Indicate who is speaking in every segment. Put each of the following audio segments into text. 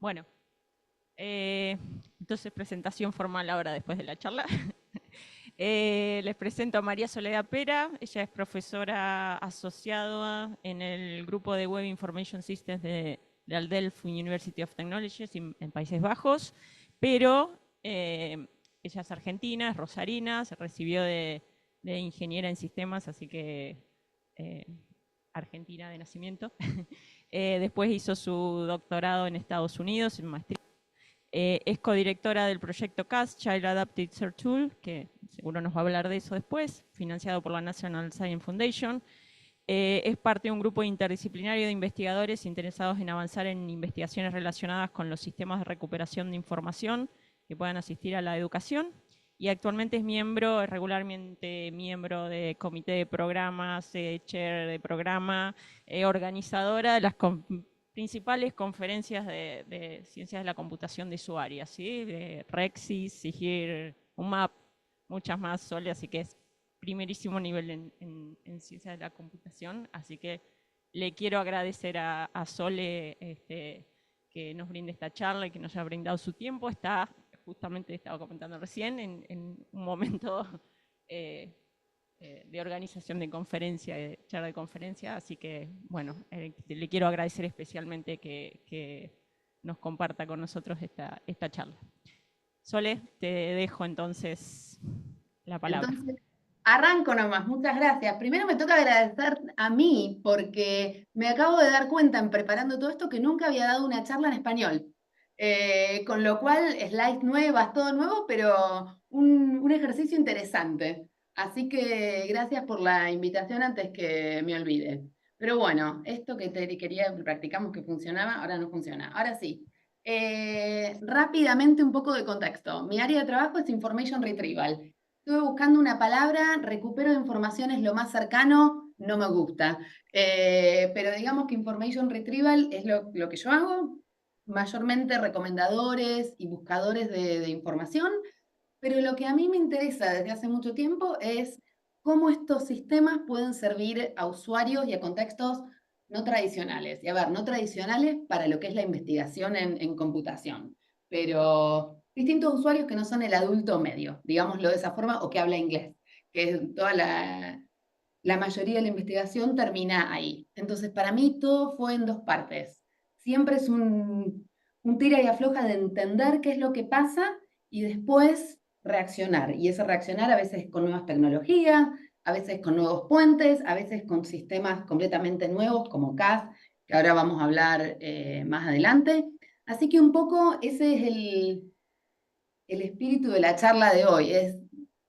Speaker 1: Bueno, eh, entonces presentación formal ahora después de la charla. Les presento a María Soledad Pera. Ella es profesora asociada en el grupo de Web Information Systems de la Delft University of Technology en Países Bajos, pero ella es argentina, es rosarina, se recibió de ingeniera en sistemas, así que eh, argentina de nacimiento. Después hizo su doctorado en Estados Unidos, en maestría. Es codirectora del proyecto CAS, Child Adapted Search Tool, que seguro nos va a hablar de eso después, financiado por la National Science Foundation. Es parte de un grupo interdisciplinario de investigadores interesados en avanzar en investigaciones relacionadas con los sistemas de recuperación de información que puedan asistir a la educación. Y actualmente es regularmente miembro de comité de programas, chair de programa, organizadora de las principales conferencias de ciencias de la computación de su área, ¿sí? De Rexis, SIGIR, UMAP, muchas más, Sole, así que es primerísimo nivel en ciencias de la computación, así que le quiero agradecer a Sole que nos brinde esta charla y que nos haya brindado su tiempo. Justamente estaba comentando recién, en un momento eh, de organización de conferencia, de charla de conferencia, así que, bueno, le quiero agradecer especialmente que nos comparta con nosotros esta charla. Sole, te dejo entonces la palabra.
Speaker 2: Entonces, arranco nomás, muchas gracias. Primero me toca agradecer a mí porque me acabo de dar cuenta en preparando todo esto que nunca había dado una charla en español. Con lo cual, slides nuevas, todo nuevo, pero un ejercicio interesante. Así que gracias por la invitación antes que me olvide. Pero bueno, esto que te quería, practicamos que funcionaba, ahora no funciona. Ahora sí. Rápidamente un poco de contexto. Mi área de trabajo es Information Retrieval. Estuve buscando una palabra, recupero de informaciones lo más cercano, no me gusta. Pero digamos que Information Retrieval es lo que yo hago, mayormente recomendadores y buscadores de información, pero lo que a mí me interesa desde hace mucho tiempo es cómo estos sistemas pueden servir a usuarios y a contextos no tradicionales. Y a ver, no tradicionales para lo que es la investigación en computación, pero distintos usuarios que no son el adulto medio, digámoslo de esa forma, o que habla inglés, que es toda la mayoría de la investigación termina ahí. Entonces, para mí todo fue en dos partes. Siempre es un tira y afloja de entender qué es lo que pasa y después reaccionar. Y ese reaccionar a veces con nuevas tecnologías, a veces con nuevos puentes, a veces con sistemas completamente nuevos como CAS, que ahora vamos a hablar más adelante. Así que un poco ese es el espíritu de la charla de hoy, es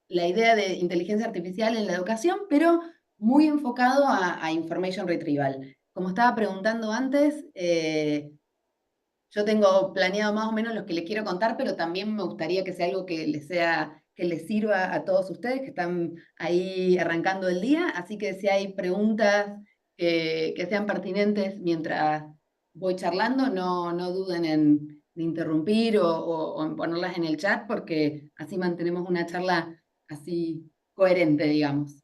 Speaker 2: la idea de inteligencia artificial en la educación, pero muy enfocado a information retrieval. Como estaba preguntando antes, yo tengo planeado más o menos lo que les quiero contar, pero también me gustaría que sea algo que les sirva a todos ustedes que están ahí arrancando el día. Así que si hay preguntas que sean pertinentes mientras voy charlando, no duden en interrumpir o en ponerlas en el chat, porque así mantenemos una charla así coherente, digamos,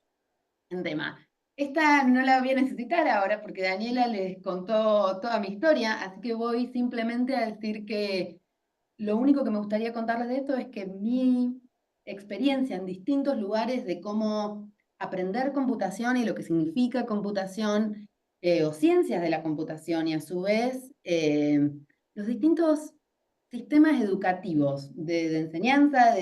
Speaker 2: en tema. Esta no la voy a necesitar ahora porque Daniela les contó toda mi historia, así que voy simplemente a decir que lo único que me gustaría contarles de esto es que mi experiencia en distintos lugares de cómo aprender computación y lo que significa computación o ciencias de la computación y a su vez los distintos sistemas educativos de enseñanza,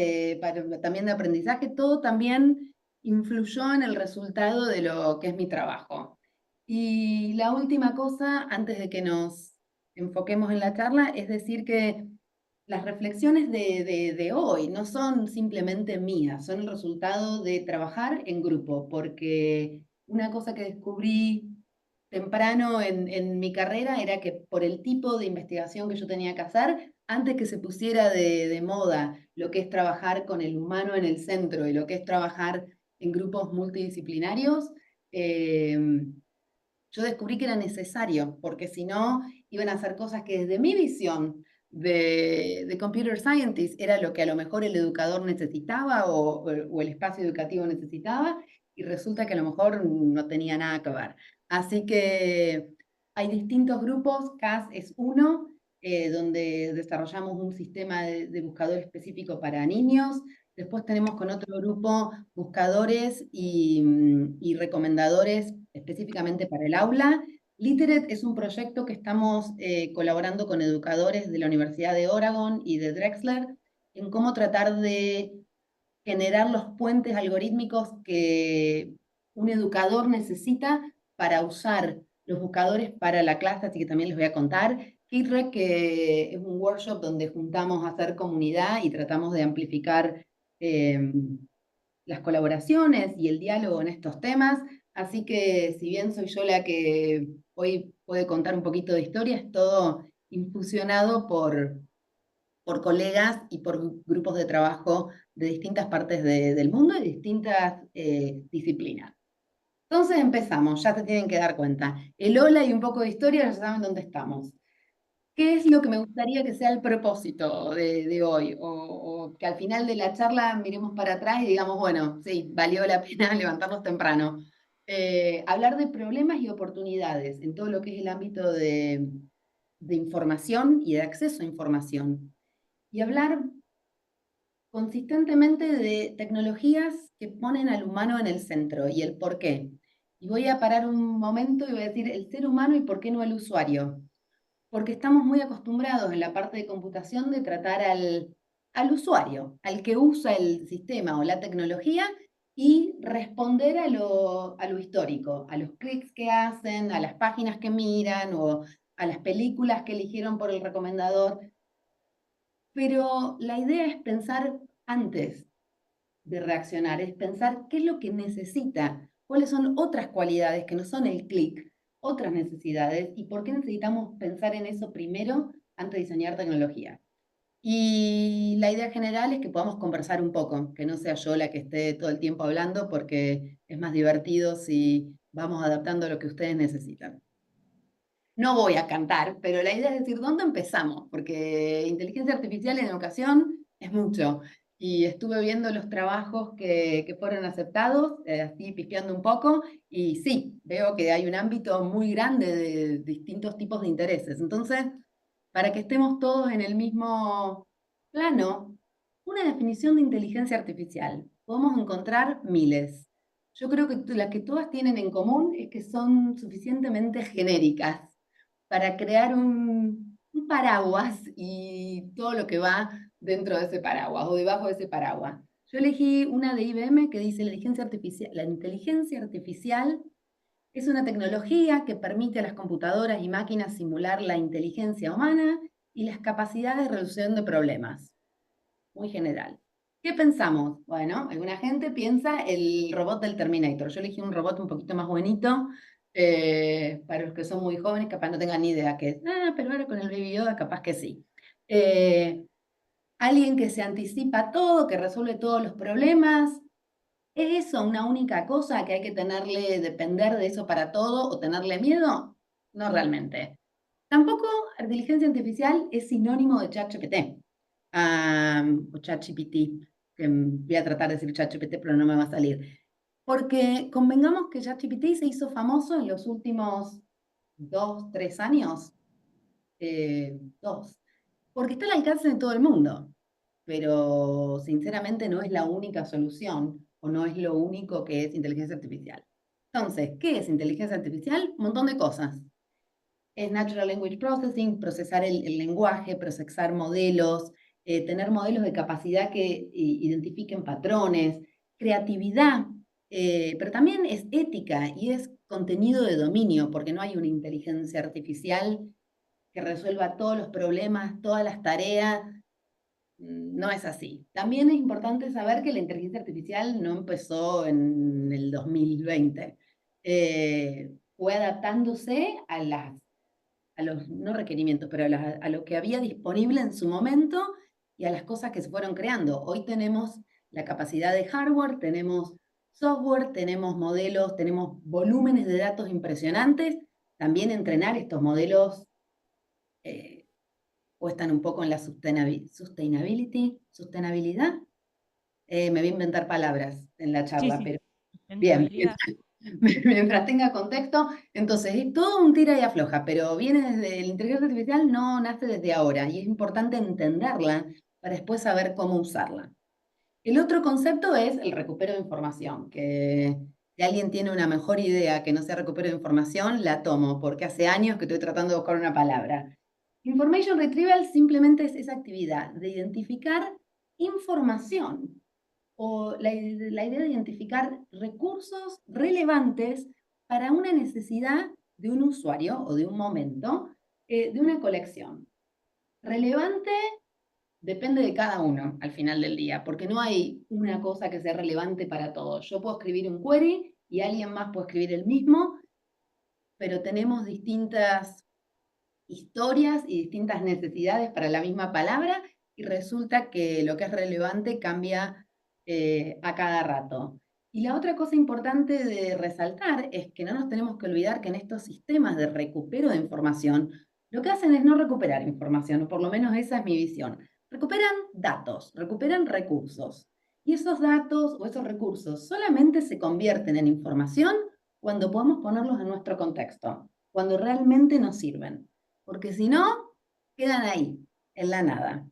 Speaker 2: también de aprendizaje, todo también influyó en el resultado de lo que es mi trabajo. Y la última cosa, antes de que nos enfoquemos en la charla, es decir que las reflexiones de hoy no son simplemente mías, son el resultado de trabajar en grupo, porque una cosa que descubrí temprano en mi carrera era que por el tipo de investigación que yo tenía que hacer, antes que se pusiera de moda lo que es trabajar con el humano en el centro y lo que es trabajar en grupos multidisciplinarios, eh, yo descubrí que era necesario, porque si no, iban a hacer cosas que desde mi visión de computer scientist era lo que a lo mejor el educador necesitaba o el espacio educativo necesitaba, y resulta que a lo mejor no tenía nada que ver. Así que hay distintos grupos, CAS es uno, donde desarrollamos un sistema de buscador específico para niños. Después tenemos con otro grupo buscadores y recomendadores específicamente para el aula. Literate es un proyecto que estamos colaborando con educadores de la Universidad de Oregon y de Drexler en cómo tratar de generar los puentes algorítmicos que un educador necesita para usar los buscadores para la clase, así que también les voy a contar. KitRec, que es un workshop donde juntamos a hacer comunidad y tratamos de amplificar eh, las colaboraciones y el diálogo en estos temas. Así que si bien soy yo la que hoy puede contar un poquito de historia, es todo infusionado por colegas y por grupos de trabajo de distintas partes del mundo y distintas disciplinas. Entonces empezamos, ya se tienen que dar cuenta. El hola y un poco de historia, ya saben dónde estamos. ¿Qué es lo que me gustaría que sea el propósito de hoy? O que al final de la charla miremos para atrás y digamos, bueno, sí, valió la pena levantarnos temprano. Hablar de problemas y oportunidades en todo lo que es el ámbito de información y de acceso a información. Y hablar consistentemente de tecnologías que ponen al humano en el centro y el por qué. Y voy a parar un momento y voy a decir el ser humano y por qué no el usuario. Porque estamos muy acostumbrados en la parte de computación de tratar al usuario, al que usa el sistema o la tecnología y responder a lo histórico, a los clics que hacen, a las páginas que miran o a las películas que eligieron por el recomendador. Pero la idea es pensar antes de reaccionar, es pensar qué es lo que necesita, cuáles son otras cualidades que no son el clic, otras necesidades y por qué necesitamos pensar en eso primero antes de diseñar tecnología. Y la idea general es que podamos conversar un poco, que no sea yo la que esté todo el tiempo hablando, porque es más divertido si vamos adaptando lo que ustedes necesitan. No voy a cantar, pero la idea es decir, ¿dónde empezamos? Porque inteligencia artificial en educación es mucho. Y estuve viendo los trabajos que fueron aceptados, así pispeando un poco, y sí, veo que hay un ámbito muy grande de distintos tipos de intereses. Entonces, para que estemos todos en el mismo plano, una definición de inteligencia artificial. Podemos encontrar miles. Yo creo que las que todas tienen en común es que son suficientemente genéricas para crear un paraguas y todo lo que va dentro de ese paraguas o debajo de ese paraguas. Yo elegí una de IBM que dice la inteligencia artificial es una tecnología que permite a las computadoras y máquinas simular la inteligencia humana y las capacidades de resolución de problemas. Muy general. ¿Qué pensamos? Bueno, alguna gente piensa el robot del Terminator. Yo elegí un robot un poquito más bonito, para los que son muy jóvenes, capaz no tengan ni idea qué es. Ah, pero ahora con el Baby Yoda capaz que sí. Eh, Alguien que se anticipa todo, que resuelve todos los problemas. ¿Es eso una única cosa que hay que tenerle, depender de eso para todo o tenerle miedo? No realmente. Tampoco inteligencia artificial es sinónimo de ChatGPT o ChatGPT, que voy a tratar de decir ChatGPT, pero no me va a salir. Porque convengamos que ChatGPT se hizo famoso en los últimos 2, 3 años, dos, porque está al alcance de todo el mundo, pero sinceramente no es la única solución o no es lo único que es inteligencia artificial. Entonces, ¿qué es inteligencia artificial? Un montón de cosas. Es Natural Language Processing, procesar el lenguaje, procesar modelos, tener modelos de capacidad que identifiquen patrones, creatividad, pero también es ética y es contenido de dominio, porque no hay una inteligencia artificial que resuelva todos los problemas, todas las tareas. No es así. También es importante saber que la inteligencia artificial no empezó en el 2020. Fue adaptándose a los, no requerimientos, pero a lo que había disponible en su momento y a las cosas que se fueron creando. Hoy tenemos la capacidad de hardware, tenemos software, tenemos modelos, tenemos volúmenes de datos impresionantes. También entrenar estos modelos eh, cuestan un poco en la sustentabilidad. Me voy a inventar palabras en la
Speaker 1: Sí,
Speaker 2: charla,
Speaker 1: sí,
Speaker 2: pero bien, bien.
Speaker 1: sustentabilidad.
Speaker 2: mientras tenga contexto. Entonces, es todo un tira y afloja, pero viene desde la inteligencia artificial, no nace desde ahora, y es importante entenderla para después saber cómo usarla. El otro concepto es el recupero de información, que si alguien tiene una mejor idea que no sea recupero de información, la tomo, porque hace años que estoy tratando de buscar una palabra. Information retrieval simplemente es esa actividad de identificar información o la idea de identificar recursos relevantes para una necesidad de un usuario o de un momento de una colección. Relevante depende de cada uno al final del día, porque no hay una cosa que sea relevante para todos. Yo puedo escribir un query y alguien más puede escribir el mismo, pero tenemos distintas historias y distintas necesidades para la misma palabra y resulta que lo que es relevante cambia a cada rato. Y la otra cosa importante de resaltar es que no nos tenemos que olvidar que en estos sistemas de recupero de información, lo que hacen es no recuperar información, o por lo menos esa es mi visión. Recuperan datos, recuperan recursos. Y esos datos o esos recursos solamente se convierten en información cuando podemos ponerlos en nuestro contexto, cuando realmente nos sirven, porque si no, quedan ahí, en la nada.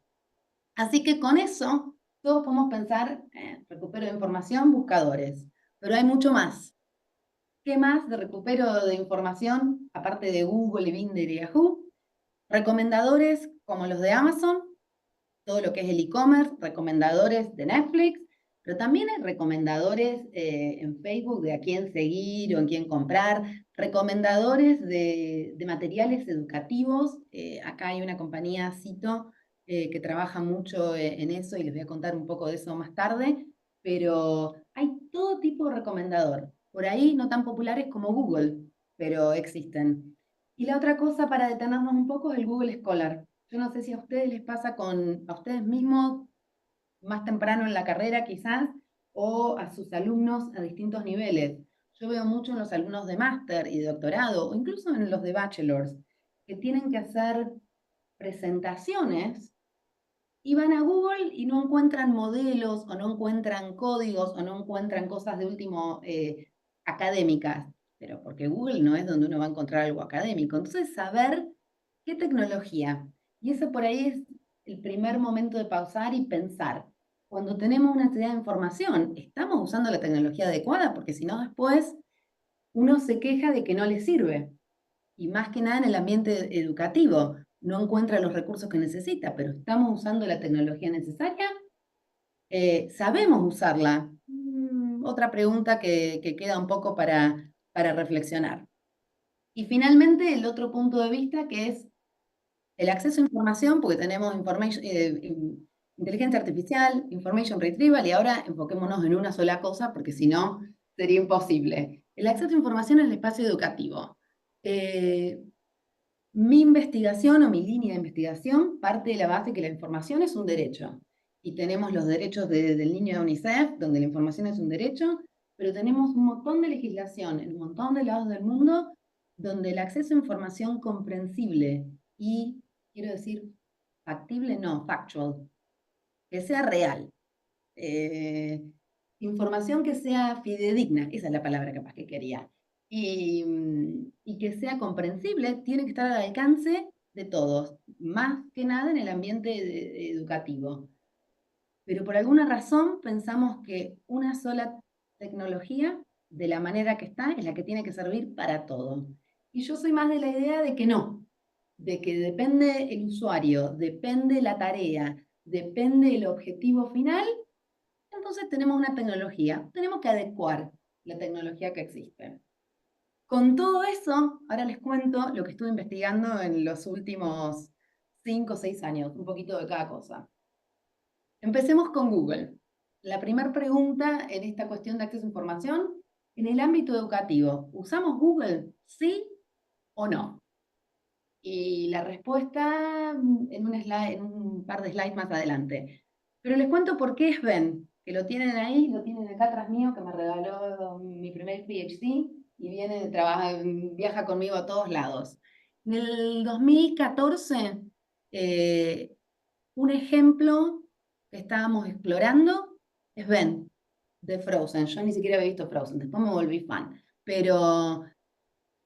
Speaker 2: Así que con eso, todos podemos pensar en recupero de información, buscadores, pero hay mucho más. ¿Qué más de recupero de información, aparte de Google, Binder y Yahoo? Recomendadores como los de Amazon, todo lo que es el e-commerce, recomendadores de Netflix, pero también hay recomendadores en Facebook de a quién seguir o en quién comprar, recomendadores de materiales educativos. Acá hay una compañía, Cito, que trabaja mucho en eso y les voy a contar un poco de eso más tarde, pero hay todo tipo de recomendador. Por ahí no tan populares como Google, pero existen. Y la otra cosa para detenernos un poco es el Google Scholar. Yo no sé si a ustedes les pasa a ustedes mismos más temprano en la carrera quizás, o a sus alumnos a distintos niveles. Yo veo mucho en los alumnos de máster y de doctorado, o incluso en los de bachelors, que tienen que hacer presentaciones y van a Google y no encuentran modelos, o no encuentran códigos, o no encuentran cosas de último académicas, pero porque Google no es donde uno va a encontrar algo académico. Entonces, saber qué tecnología. Y eso por ahí es el primer momento de pausar y pensar. Cuando tenemos una necesidad de información, ¿estamos usando la tecnología adecuada? Porque si no, después uno se queja de que no le sirve. Y más que nada en el ambiente educativo. No encuentra los recursos que necesita, pero ¿estamos usando la tecnología necesaria? ¿Sabemos usarla? Otra pregunta que queda un poco para reflexionar. Y finalmente, el otro punto de vista que es el acceso a información, porque tenemos inteligencia artificial, information retrieval, y ahora enfoquémonos en una sola cosa, porque si no, sería imposible. El acceso a información en el espacio educativo. Eh, Mi investigación o mi línea de investigación parte de la base que la información es un derecho. Y tenemos los derechos del niño de UNICEF, donde la información es un derecho, pero tenemos un montón de legislación en un montón de lados del mundo donde el acceso a información comprensible y, quiero decir, factible, no, factual, que sea real, eh, información que sea fidedigna, esa es la palabra capaz que quería, y que sea comprensible, tiene que estar al alcance de todos, más que nada en el ambiente educativo. Pero por alguna razón pensamos que una sola tecnología, de la manera que está, es la que tiene que servir para todo. Y yo soy más de la idea de que no, de que depende el usuario, depende la tarea, depende el objetivo final, entonces tenemos una tecnología, tenemos que adecuar la tecnología que existe. Con todo eso, ahora les cuento lo que estuve investigando en los últimos 5 o 6 años, un poquito de cada cosa. Empecemos con Google. La primera pregunta en esta cuestión de acceso a información, en el ámbito educativo, ¿usamos Google? ¿Sí o no? Y la respuesta en un par de slides más adelante. Pero les cuento por qué es Ben, que lo tienen ahí, lo tienen acá atrás mío, que me regaló mi primer PhD y viene, trabaja, viaja conmigo a todos lados. En el 2014, eh, un ejemplo que estábamos explorando es Ben, de Frozen. Yo ni siquiera había visto Frozen, después me volví fan. Pero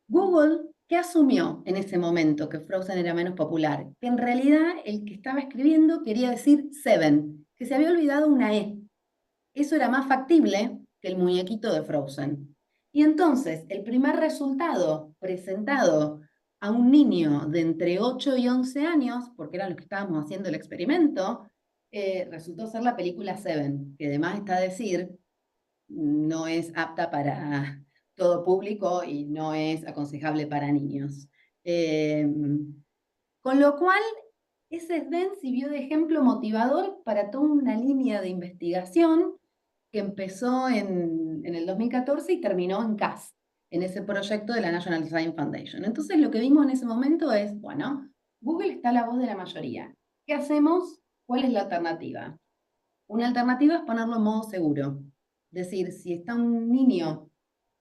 Speaker 2: Google, ¿qué asumió en ese momento que Frozen era menos popular? Que en realidad el que estaba escribiendo quería decir Seven, que se había olvidado una E. Eso era más factible que el muñequito de Frozen. Y entonces, el primer resultado presentado a un niño de entre 8 y 11 años, porque eran los que estábamos haciendo el experimento, resultó ser la película Seven, que además está a decir, no es apta para todo público y no es aconsejable para niños. Con lo cual, ese Sven sirvió de ejemplo motivador para toda una línea de investigación que empezó en el 2014 y terminó en CAS, en ese proyecto de la National Science Foundation. Entonces, lo que vimos en ese momento es, bueno, Google está a la voz de la mayoría. ¿Qué hacemos? ¿Cuál es la alternativa? Una alternativa es ponerlo en modo seguro. Es decir, si está un niño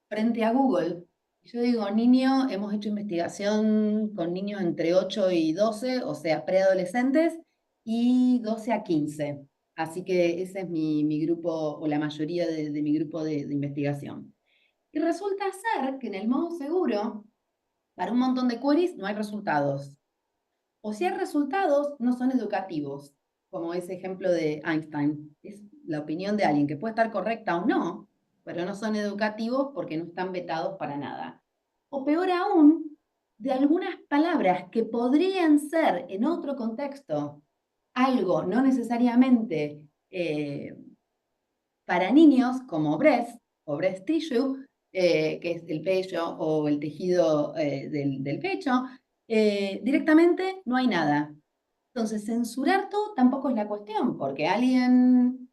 Speaker 2: frente a Google, yo digo niño, hemos hecho investigación con niños entre 8 y 12, o sea, preadolescentes, y 12 a 15. Así que ese es mi grupo, o la mayoría de mi grupo de investigación. Y resulta ser que en el modo seguro, para un montón de queries no hay resultados. O si hay resultados, no son educativos, como ese ejemplo de Einstein. Es la opinión de alguien que puede estar correcta o no, pero no son educativos porque no están vetados para nada. O peor aún, de algunas palabras que podrían ser en otro contexto algo no necesariamente para niños, como breast o breast tissue, que es el pecho o el tejido del pecho, directamente no hay nada. Entonces, censurar todo tampoco es la cuestión, porque alguien,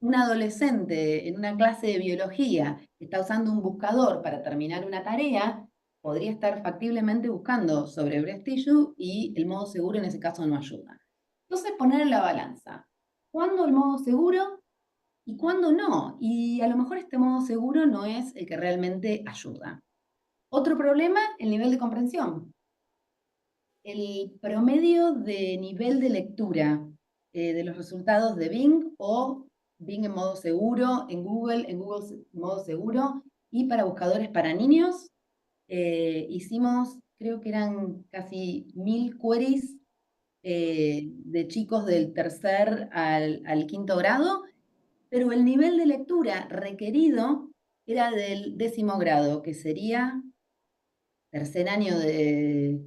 Speaker 2: un adolescente en una clase de biología, está usando un buscador para terminar una tarea, podría estar factiblemente buscando sobre breast tissue y el modo seguro en ese caso no ayuda. Entonces, poner en la balanza. ¿Cuándo el modo seguro y cuándo no? Y a lo mejor este modo seguro no es el que realmente ayuda. Otro problema, el nivel de comprensión. El promedio de nivel de lectura de los resultados de Bing o Bing en modo seguro, en Google en modo seguro y para buscadores para niños, hicimos, creo que eran casi 1000 queries de chicos del tercer al quinto grado, pero el nivel de lectura requerido era del 10º grado, que sería tercer año de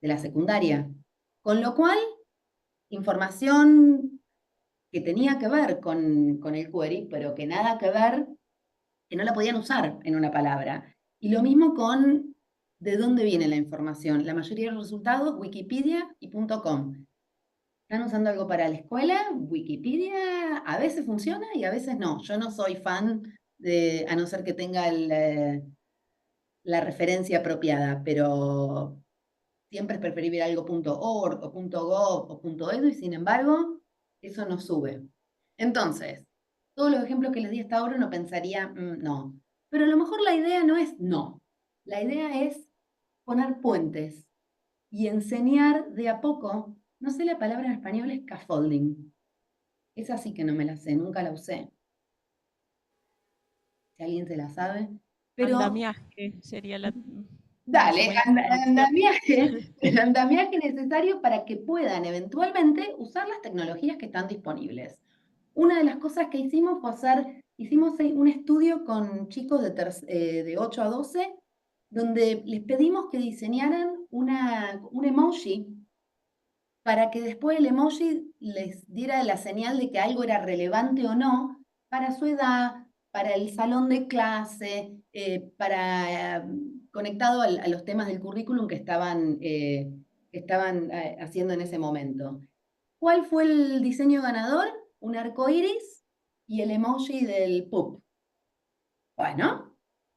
Speaker 2: la secundaria. Con lo cual, información que tenía que ver con el query, pero que nada que ver, que no la podían usar en una palabra. Y lo mismo con de dónde viene la información. La mayoría de los resultados, Wikipedia y .com. ¿Están usando algo para la escuela? Wikipedia a veces funciona y a veces no. Yo no soy fan de, a no ser que tenga la referencia apropiada, pero siempre es preferible algo .org o .gov o .edu y sin embargo, eso no sube. Entonces, todos los ejemplos que les di hasta ahora uno pensaría, no. Pero a lo mejor la idea no es no. La idea es poner puentes y enseñar de a poco, no sé la palabra en español, es scaffolding. Esa sí que no me la sé, nunca la usé. Si alguien se la sabe. Pero
Speaker 1: Andamiaje sería la, más o
Speaker 2: dale,
Speaker 1: menos traducción.
Speaker 2: andamiaje, el andamiaje necesario para que puedan eventualmente usar las tecnologías que están disponibles. Una de las cosas que hicimos fue hicimos un estudio con chicos de 8 a 12, donde les pedimos que diseñaran un emoji para que después el emoji les diera la señal de que algo era relevante o no para su edad, para el salón de clase, conectado a los temas del currículum que estaban haciendo en ese momento. ¿Cuál fue el diseño ganador? Un arco iris y el emoji del pup. Bueno,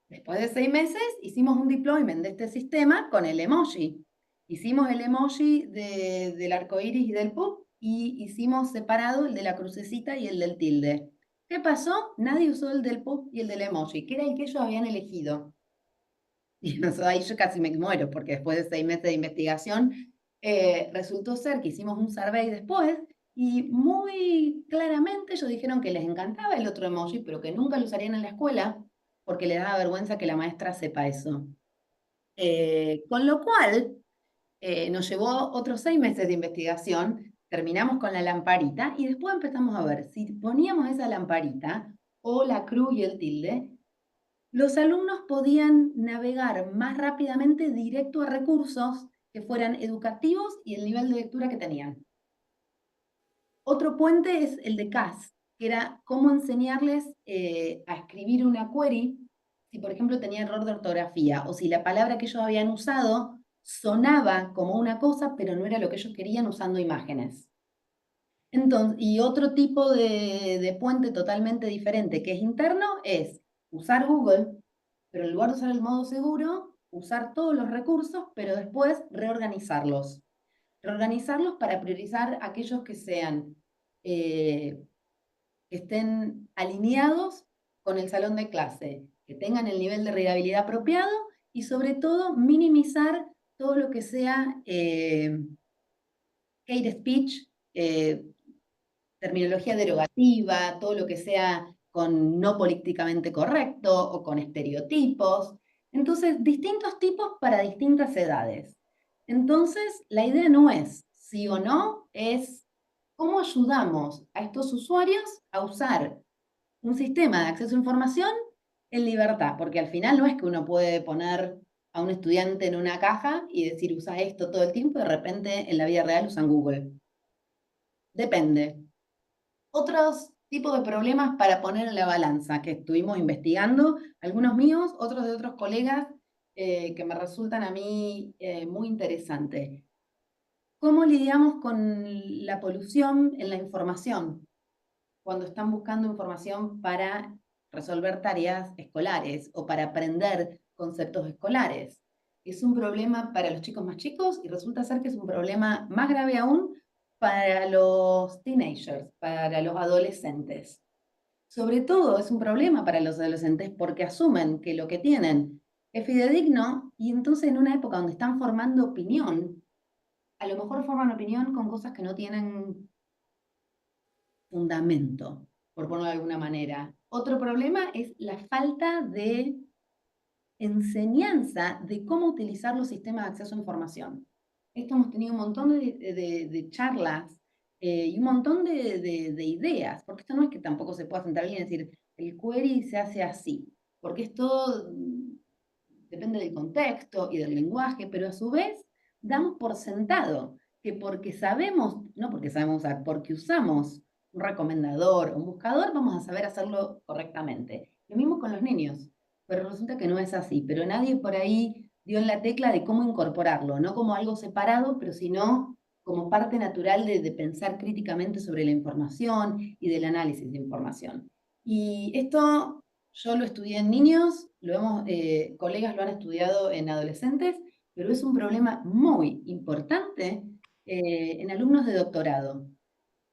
Speaker 2: después de 6 meses hicimos un deployment de este sistema con el emoji. Hicimos el emoji del arco iris y del pup y hicimos separado el de la crucecita y el del tilde. ¿Qué pasó? Nadie usó el del pup y el del emoji, que era el que ellos habían elegido. Y ahí yo casi me muero, porque después de 6 meses de investigación, resultó ser que hicimos un survey después y muy claramente ellos dijeron que les encantaba el otro emoji, pero que nunca lo usarían en la escuela, porque le daba vergüenza que la maestra sepa eso. Con lo cual, nos llevó otros 6 meses de investigación, terminamos con la lamparita y después empezamos a ver si poníamos esa lamparita o la cruz y el tilde, los alumnos podían navegar más rápidamente directo a recursos que fueran educativos y el nivel de lectura que tenían. Otro puente es el de CAS, que era cómo enseñarles a escribir una query si, por ejemplo, tenía error de ortografía o si la palabra que ellos habían usado sonaba como una cosa, pero no era lo que ellos querían usando imágenes. Entonces, y otro tipo de puente totalmente diferente que es interno es usar Google, pero en lugar de usar el modo seguro, usar todos los recursos, pero después reorganizarlos. Reorganizarlos para priorizar aquellos que sean, que estén alineados con el salón de clase, que tengan el nivel de readabilidad apropiado y sobre todo minimizar todo lo que sea hate speech, terminología derogativa, todo lo que sea con no políticamente correcto o con estereotipos. Entonces, distintos tipos para distintas edades. Entonces, la idea no es sí o no, es cómo ayudamos a estos usuarios a usar un sistema de acceso a información en libertad, porque al final no es que uno puede poner a un estudiante en una caja y decir usa esto todo el tiempo y de repente en la vida real usan Google. Depende. Otros tipos de problemas para poner en la balanza que estuvimos investigando, algunos míos, otros de otros colegas, que me resultan a mí muy interesantes. ¿Cómo lidiamos con la polución en la información cuando están buscando información para resolver tareas escolares o para aprender conceptos escolares? Es un problema para los chicos más chicos y resulta ser que es un problema más grave aún para los teenagers, para los adolescentes. Sobre todo es un problema para los adolescentes porque asumen que lo que tienen es fidedigno y entonces en una época donde están formando opinión, a lo mejor forman opinión con cosas que no tienen fundamento, por ponerlo de alguna manera. Otro problema es la falta de enseñanza de cómo utilizar los sistemas de acceso a información. Esto hemos tenido un montón de charlas y un montón de ideas, porque esto no es que tampoco se pueda sentar alguien y decir, el query se hace así, porque esto depende del contexto y del lenguaje, pero a su vez damos por sentado que porque sabemos, no porque sabemos usar, porque usamos un recomendador o un buscador, vamos a saber hacerlo correctamente. Lo mismo con los niños, pero resulta que no es así, pero nadie por ahí dio en la tecla de cómo incorporarlo, no como algo separado, pero sino como parte natural de pensar críticamente sobre la información y del análisis de información. Y esto yo lo estudié en niños, colegas lo han estudiado en adolescentes, pero es un problema muy importante en alumnos de doctorado,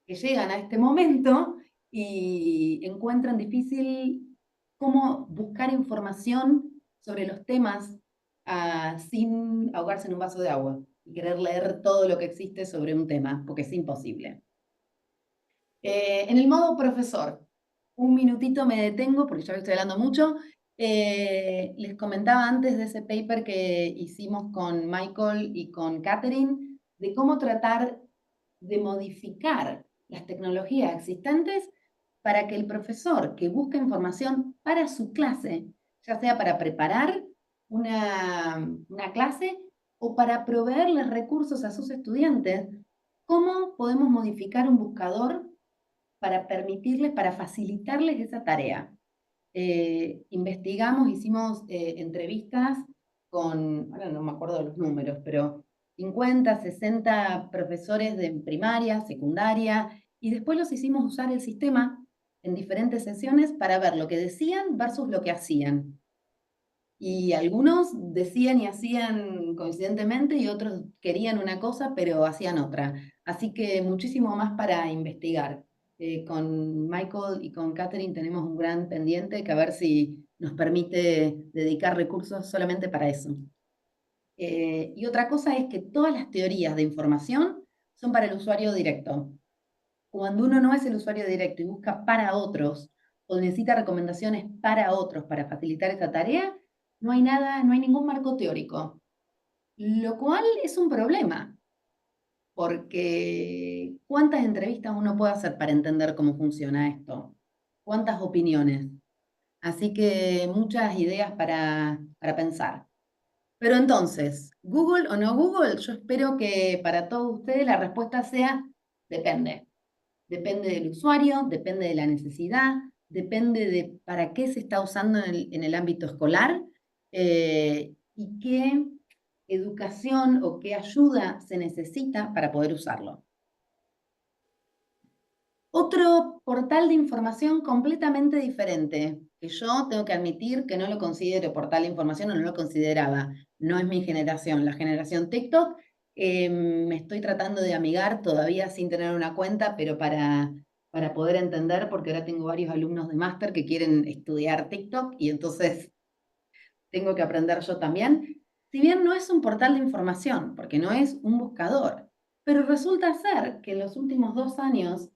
Speaker 2: que llegan a este momento y encuentran difícil cómo buscar información sobre los temas sin ahogarse en un vaso de agua y querer leer todo lo que existe sobre un tema, porque es imposible. En el modo profesor, un minutito me detengo porque ya estoy hablando mucho. Les comentaba antes de ese paper que hicimos con Michael y con Catherine de cómo tratar de modificar las tecnologías existentes para que el profesor que busca información para su clase, ya sea para preparar una clase o para proveerles recursos a sus estudiantes, cómo podemos modificar un buscador para permitirles, para facilitarles esa tarea. Investigamos, hicimos entrevistas con, ahora no me acuerdo de los números, pero 50, 60 profesores de primaria, secundaria, y después los hicimos usar el sistema en diferentes sesiones para ver lo que decían versus lo que hacían. Y algunos decían y hacían coincidentemente y otros querían una cosa pero hacían otra. Así que muchísimo más para investigar. Con Michael y con Catherine tenemos un gran pendiente que a ver si nos permite dedicar recursos solamente para eso. Y otra cosa es que todas las teorías de información son para el usuario directo. Cuando uno no es el usuario directo y busca para otros o necesita recomendaciones para otros para facilitar esa tarea, no hay nada, no hay ningún marco teórico. Lo cual es un problema, porque ¿cuántas entrevistas uno puede hacer para entender cómo funciona esto? ¿Cuántas opiniones? Así que muchas ideas para pensar. Pero entonces, ¿Google o no Google? Yo espero que para todos ustedes la respuesta sea depende. Depende del usuario, depende de la necesidad, depende de para qué se está usando en el ámbito escolar y qué educación o qué ayuda se necesita para poder usarlo. Otro portal de información completamente diferente, que yo tengo que admitir que no lo considero portal de información o no lo consideraba. No es mi generación, la generación TikTok. Me estoy tratando de amigar todavía sin tener una cuenta, pero para poder entender, porque ahora tengo varios alumnos de máster que quieren estudiar TikTok y entonces tengo que aprender yo también. Si bien no es un portal de información, porque no es un buscador, pero resulta ser que en los últimos 2 años,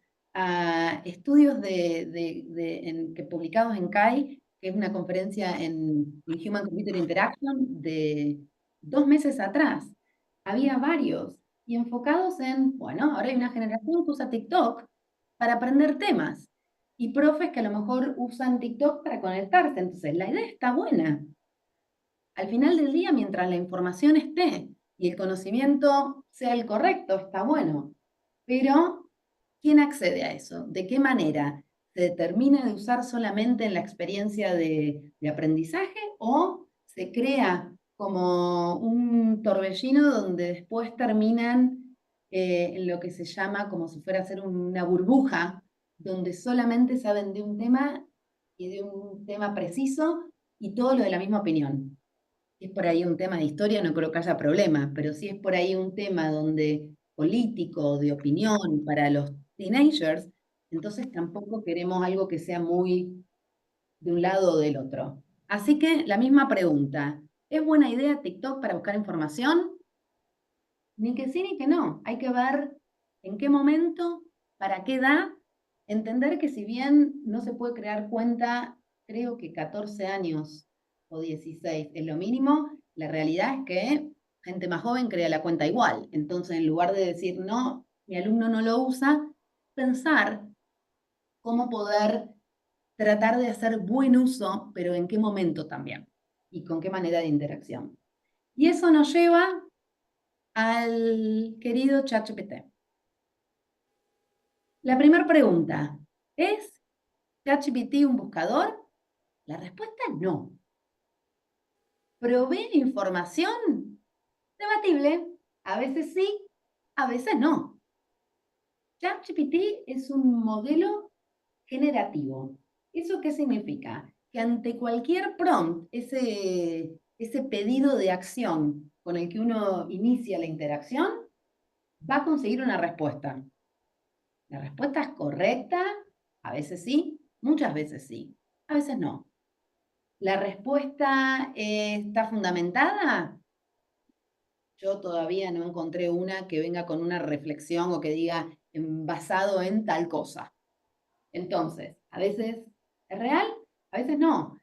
Speaker 2: estudios que publicados en CAI, que es una conferencia en Human Computer Interaction de 2 meses atrás, había varios y enfocados en, bueno, ahora hay una generación que usa TikTok para aprender temas y profes que a lo mejor usan TikTok para conectarse. Entonces, la idea está buena. Al final del día, mientras la información esté y el conocimiento sea el correcto, está bueno. Pero, ¿quién accede a eso? ¿De qué manera? ¿Se determina de usar solamente en la experiencia de aprendizaje o se crea como un torbellino donde después terminan en lo que se llama como si fuera a ser una burbuja, donde solamente saben de un tema y de un tema preciso y todo lo de la misma opinión? Si es por ahí un tema de historia, no creo que haya problema, pero si es por ahí un tema donde político, de opinión para los teenagers, entonces tampoco queremos algo que sea muy de un lado o del otro. Así que la misma pregunta, ¿es buena idea TikTok para buscar información? Ni que sí ni que no. Hay que ver en qué momento, para qué edad, entender que si bien no se puede crear cuenta, creo que 14 años o 16 es lo mínimo, la realidad es que gente más joven crea la cuenta igual. Entonces, en lugar de decir, no, mi alumno no lo usa, pensar cómo poder tratar de hacer buen uso, pero en qué momento también y con qué manera de interacción. Y eso nos lleva al querido ChatGPT. La primera pregunta, ¿es ChatGPT un buscador? La respuesta es no. ¿Provee información? Debatible. A veces sí, a veces no. ChatGPT es un modelo generativo. ¿Eso qué significa? Que ante cualquier prompt, ese pedido de acción con el que uno inicia la interacción, va a conseguir una respuesta. La respuesta es correcta, a veces sí, muchas veces sí, a veces no. ¿La respuesta está fundamentada? Yo todavía no encontré una que venga con una reflexión o que diga basado en tal cosa. Entonces, a veces es real, a veces no.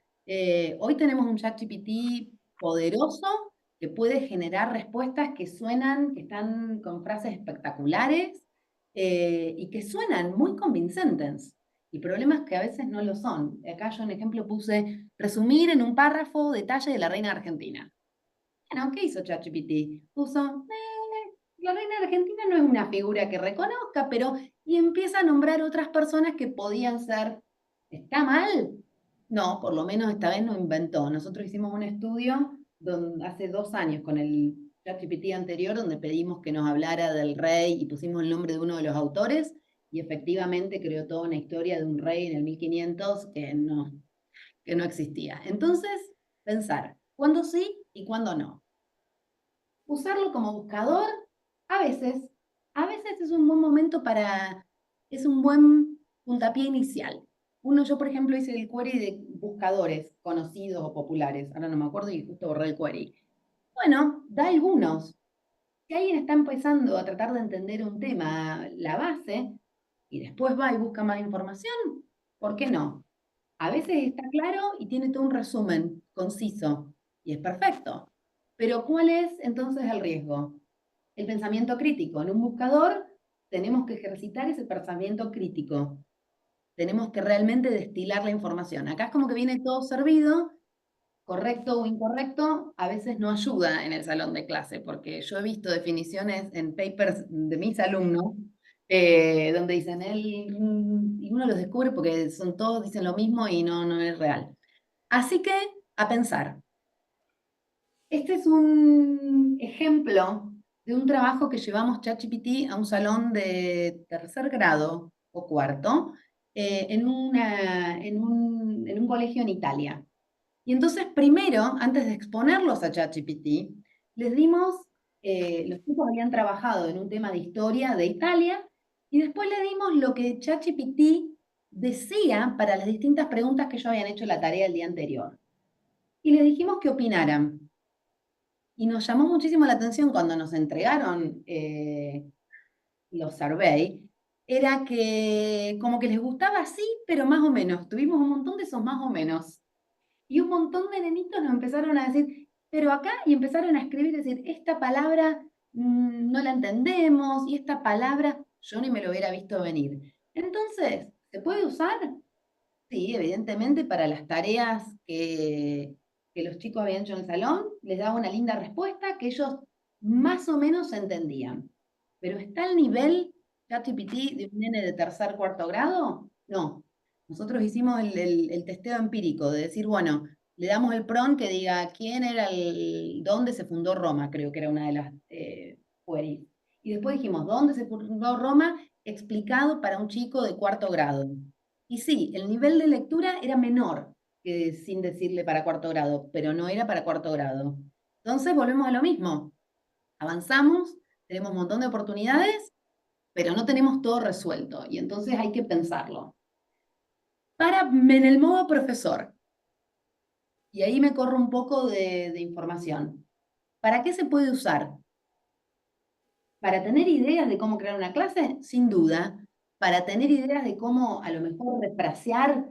Speaker 2: Hoy tenemos un ChatGPT poderoso que puede generar respuestas que suenan, que están con frases espectaculares y que suenan muy convincentes. Y problemas que a veces no lo son. Acá yo un ejemplo puse resumir en un párrafo detalle de la reina argentina. Bueno, ¿qué hizo ChatGPT? Puso, la reina argentina no es una figura que reconozca, pero y empieza a nombrar otras personas que podían ser. ¿Está mal? No, por lo menos esta vez no inventó. Nosotros hicimos un estudio hace 2 años con el ChatGPT anterior, donde pedimos que nos hablara del rey y pusimos el nombre de uno de los autores, y efectivamente creó toda una historia de un rey en el 1500 que no existía. Entonces, pensar, ¿cuándo sí y cuándo no? Usarlo como buscador, a veces, a veces es un buen momento es un buen puntapié inicial. Yo por ejemplo hice el query de buscadores conocidos o populares, ahora no me acuerdo y justo borré el query. Bueno, da algunos. Si alguien está empezando a tratar de entender un tema, la base, y después va y busca más información, ¿por qué no? A veces está claro y tiene todo un resumen conciso y es perfecto. Pero ¿cuál es entonces el riesgo? El pensamiento crítico. En un buscador tenemos que ejercitar ese pensamiento crítico. Tenemos que realmente destilar la información. Acá es como que viene todo servido, correcto o incorrecto, a veces no ayuda en el salón de clase, porque yo he visto definiciones en papers de mis alumnos, donde dicen él, y uno los descubre porque son todos, dicen lo mismo y no es real. Así que, a pensar. Este es un ejemplo de un trabajo que llevamos ChatGPT a un salón de tercer grado o cuarto en un colegio en Italia. Y entonces, primero, antes de exponerlos a ChatGPT, les dimos, los chicos habían trabajado en un tema de historia de Italia, y después le dimos lo que ChatGPT decía para las distintas preguntas que ellos habían hecho en la tarea el día anterior. Y les dijimos que opinaran. Y nos llamó muchísimo la atención cuando nos entregaron los survey, era que como que les gustaba así, pero más o menos. Tuvimos un montón de esos más o menos. Y un montón de nenitos nos empezaron a decir, pero acá, y empezaron a escribir, decir, esta palabra no la entendemos, y esta palabra yo ni me lo hubiera visto venir. Entonces, ¿se puede usar? Sí, evidentemente para las tareas que los chicos habían hecho en el salón, les daba una linda respuesta que ellos más o menos entendían. Pero ¿está al nivel ChatGPT de un nene de tercer, cuarto grado? No. Nosotros hicimos el testeo empírico de decir, bueno, le damos el prompt que diga quién era dónde se fundó Roma, creo que era una de las queries. Y después dijimos, ¿dónde se fundó Roma? Explicado para un chico de cuarto grado. Y sí, el nivel de lectura era menor que sin decirle para cuarto grado, pero no era para cuarto grado. Entonces volvemos a lo mismo. Avanzamos, tenemos un montón de oportunidades, pero no tenemos todo resuelto y entonces hay que pensarlo. En el modo profesor, y ahí me corro un poco de información. ¿Para qué se puede usar? Para tener ideas de cómo crear una clase, sin duda. Para tener ideas de cómo a lo mejor refrasear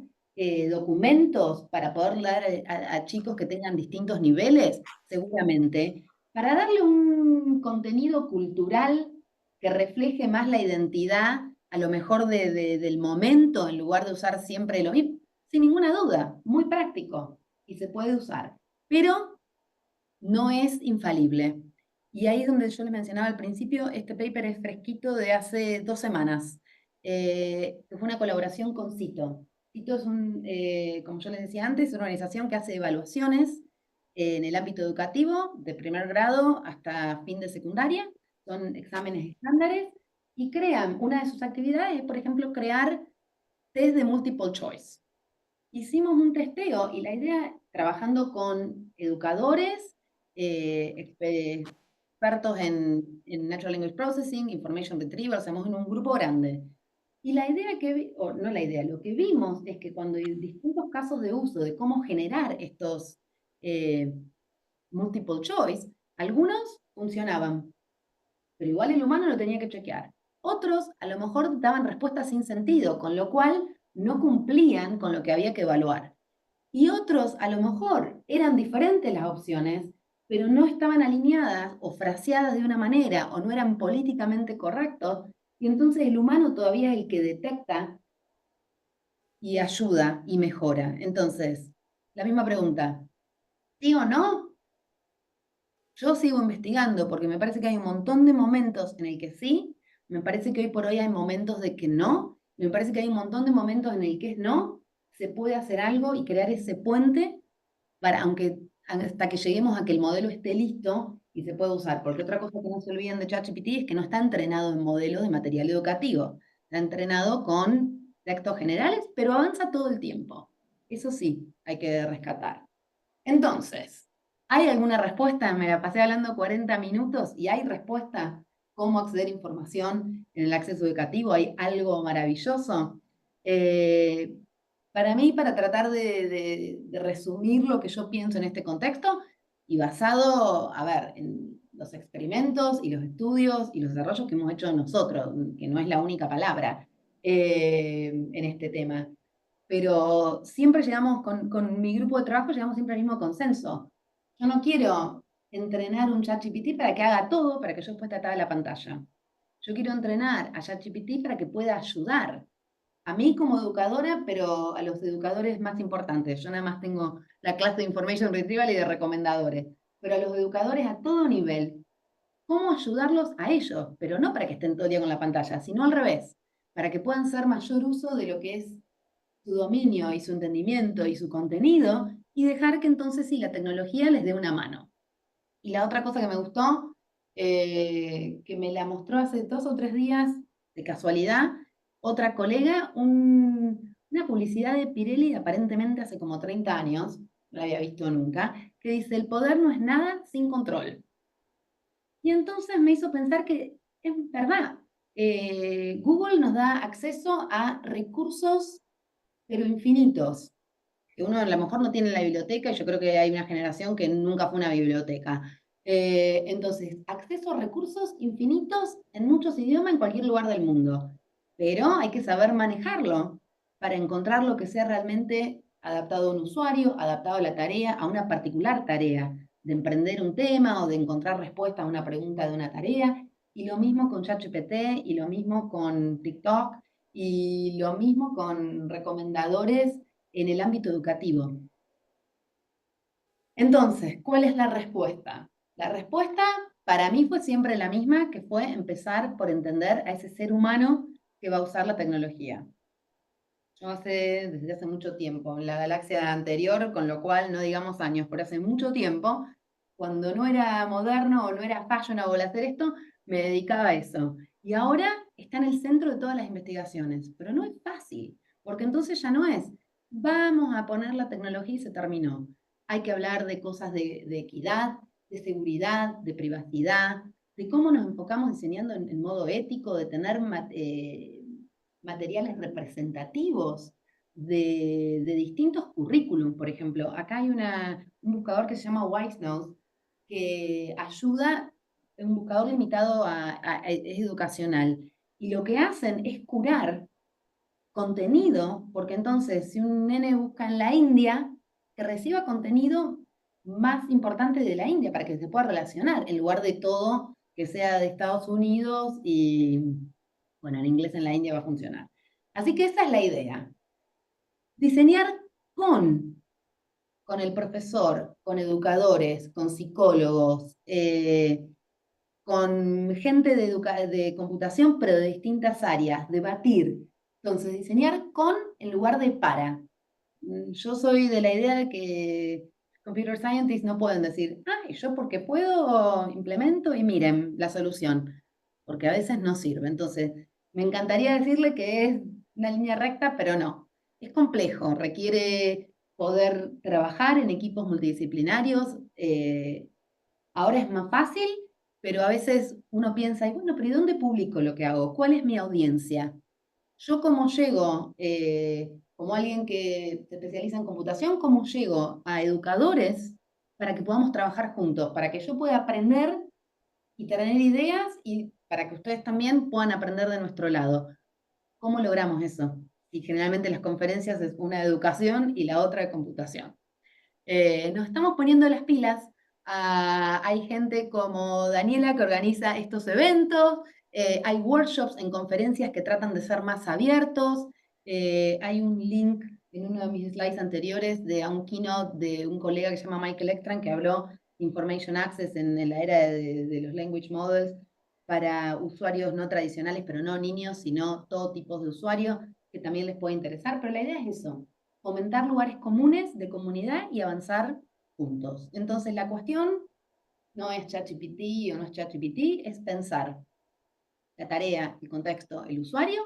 Speaker 2: documentos para poder dar a chicos que tengan distintos niveles, seguramente. Para darle un contenido cultural que refleje más la identidad, a lo mejor del momento, en lugar de usar siempre lo mismo, sin ninguna duda, muy práctico y se puede usar. Pero no es infalible. Y ahí es donde yo les mencionaba al principio, este paper es fresquito de hace 2 semanas, que fue una colaboración con CITO. CITO es como yo les decía antes, una organización que hace evaluaciones en el ámbito educativo, de primer grado hasta fin de secundaria, son exámenes estándares, y crean, una de sus actividades es, por ejemplo, crear test de multiple choice. Hicimos un testeo y la idea, trabajando con educadores, expertos en Natural Language Processing, Information Retrieval, hacemos en un grupo grande. Y la idea o no la idea, lo que vimos es que cuando hay distintos casos de uso de cómo generar estos multiple choice, algunos funcionaban, pero igual el humano lo tenía que chequear. Otros a lo mejor daban respuestas sin sentido, con lo cual no cumplían con lo que había que evaluar. Y otros a lo mejor eran diferentes las opciones, pero no estaban alineadas o fraseadas de una manera o no eran políticamente correctos, y entonces el humano todavía es el que detecta y ayuda y mejora. Entonces, la misma pregunta, ¿sí o no? Yo sigo investigando porque me parece que hay un montón de momentos en el que sí, me parece que hoy por hoy hay momentos de que no, me parece que hay un montón de momentos en el que es no, se puede hacer algo y crear ese puente para, aunque hasta que lleguemos a que el modelo esté listo y se pueda usar. Porque otra cosa que no se olviden de ChatGPT es que no está entrenado en modelos de material educativo, está entrenado con textos generales, pero avanza todo el tiempo. Eso sí, hay que rescatar. Entonces, ¿hay alguna respuesta? Me la pasé hablando 40 minutos y hay respuesta. ¿Cómo acceder a información en el acceso educativo? ¿Hay algo maravilloso? Eh, para mí, para tratar de resumir lo que yo pienso en este contexto, y basado, a ver, en los experimentos y los estudios y los desarrollos que hemos hecho nosotros, que no es la única palabra en este tema. pero siempre llegamos, con mi grupo de trabajo, llegamos siempre al mismo consenso. Yo no quiero entrenar un ChatGPT para que haga todo, para que yo después te apague la pantalla. Yo quiero entrenar a ChatGPT para que pueda ayudar a mí como educadora, pero a los educadores más importantes. Yo nada más tengo la clase de Information Retrieval y de recomendadores, pero a los educadores a todo nivel, ¿cómo ayudarlos a ellos? Pero no para que estén todo el día con la pantalla, sino al revés, para que puedan hacer mayor uso de lo que es su dominio y su entendimiento y su contenido y dejar que entonces sí, la tecnología les dé una mano. Y la otra cosa que me gustó, que me la mostró hace 2 o 3 días, de casualidad, otra colega, una publicidad de Pirelli, aparentemente hace como 30 años, no la había visto nunca, que dice, el poder no es nada sin control. Y entonces me hizo pensar que es verdad. Google nos da acceso a recursos, pero infinitos, que uno a lo mejor no tiene en la biblioteca, y yo creo que hay una generación que nunca fue a una biblioteca. Entonces, acceso a recursos infinitos en muchos idiomas en cualquier lugar del mundo, pero hay que saber manejarlo para encontrar lo que sea realmente adaptado a un usuario, adaptado a la tarea, a una particular tarea, de emprender un tema o de encontrar respuesta a una pregunta de una tarea. Y lo mismo con ChatGPT, y lo mismo con TikTok, y lo mismo con recomendadores en el ámbito educativo. Entonces, ¿cuál es la respuesta? La respuesta para mí fue siempre la misma, que fue empezar por entender a ese ser humano que va a usar la tecnología. Yo desde hace mucho tiempo, en la galaxia anterior, con lo cual no digamos años, pero hace mucho tiempo, cuando no era moderno o no era fashionable hacer esto, me dedicaba a eso. Y ahora está en el centro de todas las investigaciones, pero no es fácil, porque entonces ya no es, vamos a poner la tecnología y se terminó. Hay que hablar de cosas de equidad, de seguridad, de privacidad, de cómo nos enfocamos enseñando en modo ético, de tener materiales representativos de distintos currículums. Por ejemplo, acá hay un buscador que se llama Wisenose, que ayuda, es un buscador limitado es educacional, y lo que hacen es curar contenido, porque entonces si un nene busca en la India, que reciba contenido más importante de la India para que se pueda relacionar, en lugar de todo que sea de Estados Unidos y, bueno, el inglés en la India va a funcionar. Así que esa es la idea. Diseñar con el profesor, con educadores, con psicólogos, con gente de computación, pero de distintas áreas, debatir. Entonces, diseñar con en lugar de para. Yo soy de la idea de que computer scientists no pueden decir, ay, yo porque puedo implemento y miren la solución, porque a veces no sirve. Entonces, me encantaría decirle que es una línea recta, pero no. Es complejo, requiere poder trabajar en equipos multidisciplinarios. Ahora es más fácil, pero a veces uno piensa, y bueno, pero ¿y dónde publico lo que hago? ¿Cuál es mi audiencia? Yo cómo llego, como alguien que se especializa en computación, cómo llego a educadores para que podamos trabajar juntos, para que yo pueda aprender y tener ideas y para que ustedes también puedan aprender de nuestro lado. ¿Cómo logramos eso? Y generalmente las conferencias es una de educación y la otra de computación. Nos estamos poniendo las pilas. Hay gente como Daniela que organiza estos eventos, hay workshops en conferencias que tratan de ser más abiertos, hay un link en uno de mis slides anteriores de un keynote de un colega que se llama Michael Echtran, que habló de Information Access en la era de los language models para usuarios no tradicionales, pero no niños, sino todo tipo de usuarios que también les puede interesar, pero la idea es eso, fomentar lugares comunes de comunidad y avanzar juntos. Entonces, la cuestión no es ChatGPT o no es ChatGPT, es pensar la tarea, el contexto, el usuario,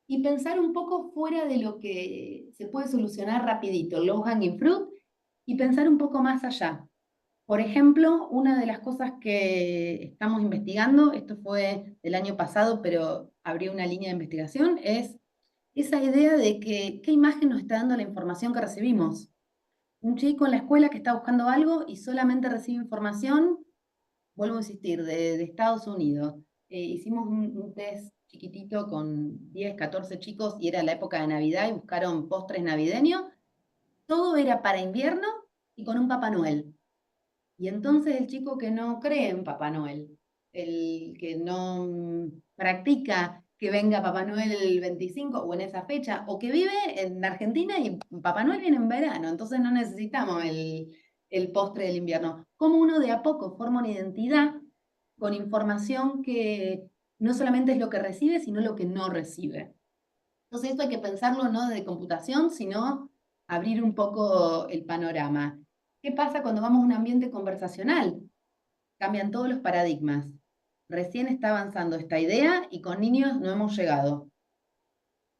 Speaker 2: y pensar un poco fuera de lo que se puede solucionar rapidito, low hanging fruit, y pensar un poco más allá. Por ejemplo, una de las cosas que estamos investigando, esto fue del año pasado, pero abrió una línea de investigación, es esa idea de que qué imagen nos está dando la información que recibimos. Un chico en la escuela que está buscando algo y solamente recibe información, vuelvo a insistir, de Estados Unidos. Hicimos un test chiquitito con 10, 14 chicos y era la época de Navidad y buscaron postres navideños. Todo era para invierno y con un Papá Noel. Y entonces el chico que no cree en Papá Noel, el que no practica que venga Papá Noel el 25 o en esa fecha, o que vive en Argentina y Papá Noel viene en verano, entonces no necesitamos el postre del invierno. Como uno de a poco forma una identidad con información que no solamente es lo que recibe, sino lo que no recibe. Entonces esto hay que pensarlo no de computación, sino abrir un poco el panorama. ¿Qué pasa cuando vamos a un ambiente conversacional? Cambian todos los paradigmas. Recién está avanzando esta idea y con niños no hemos llegado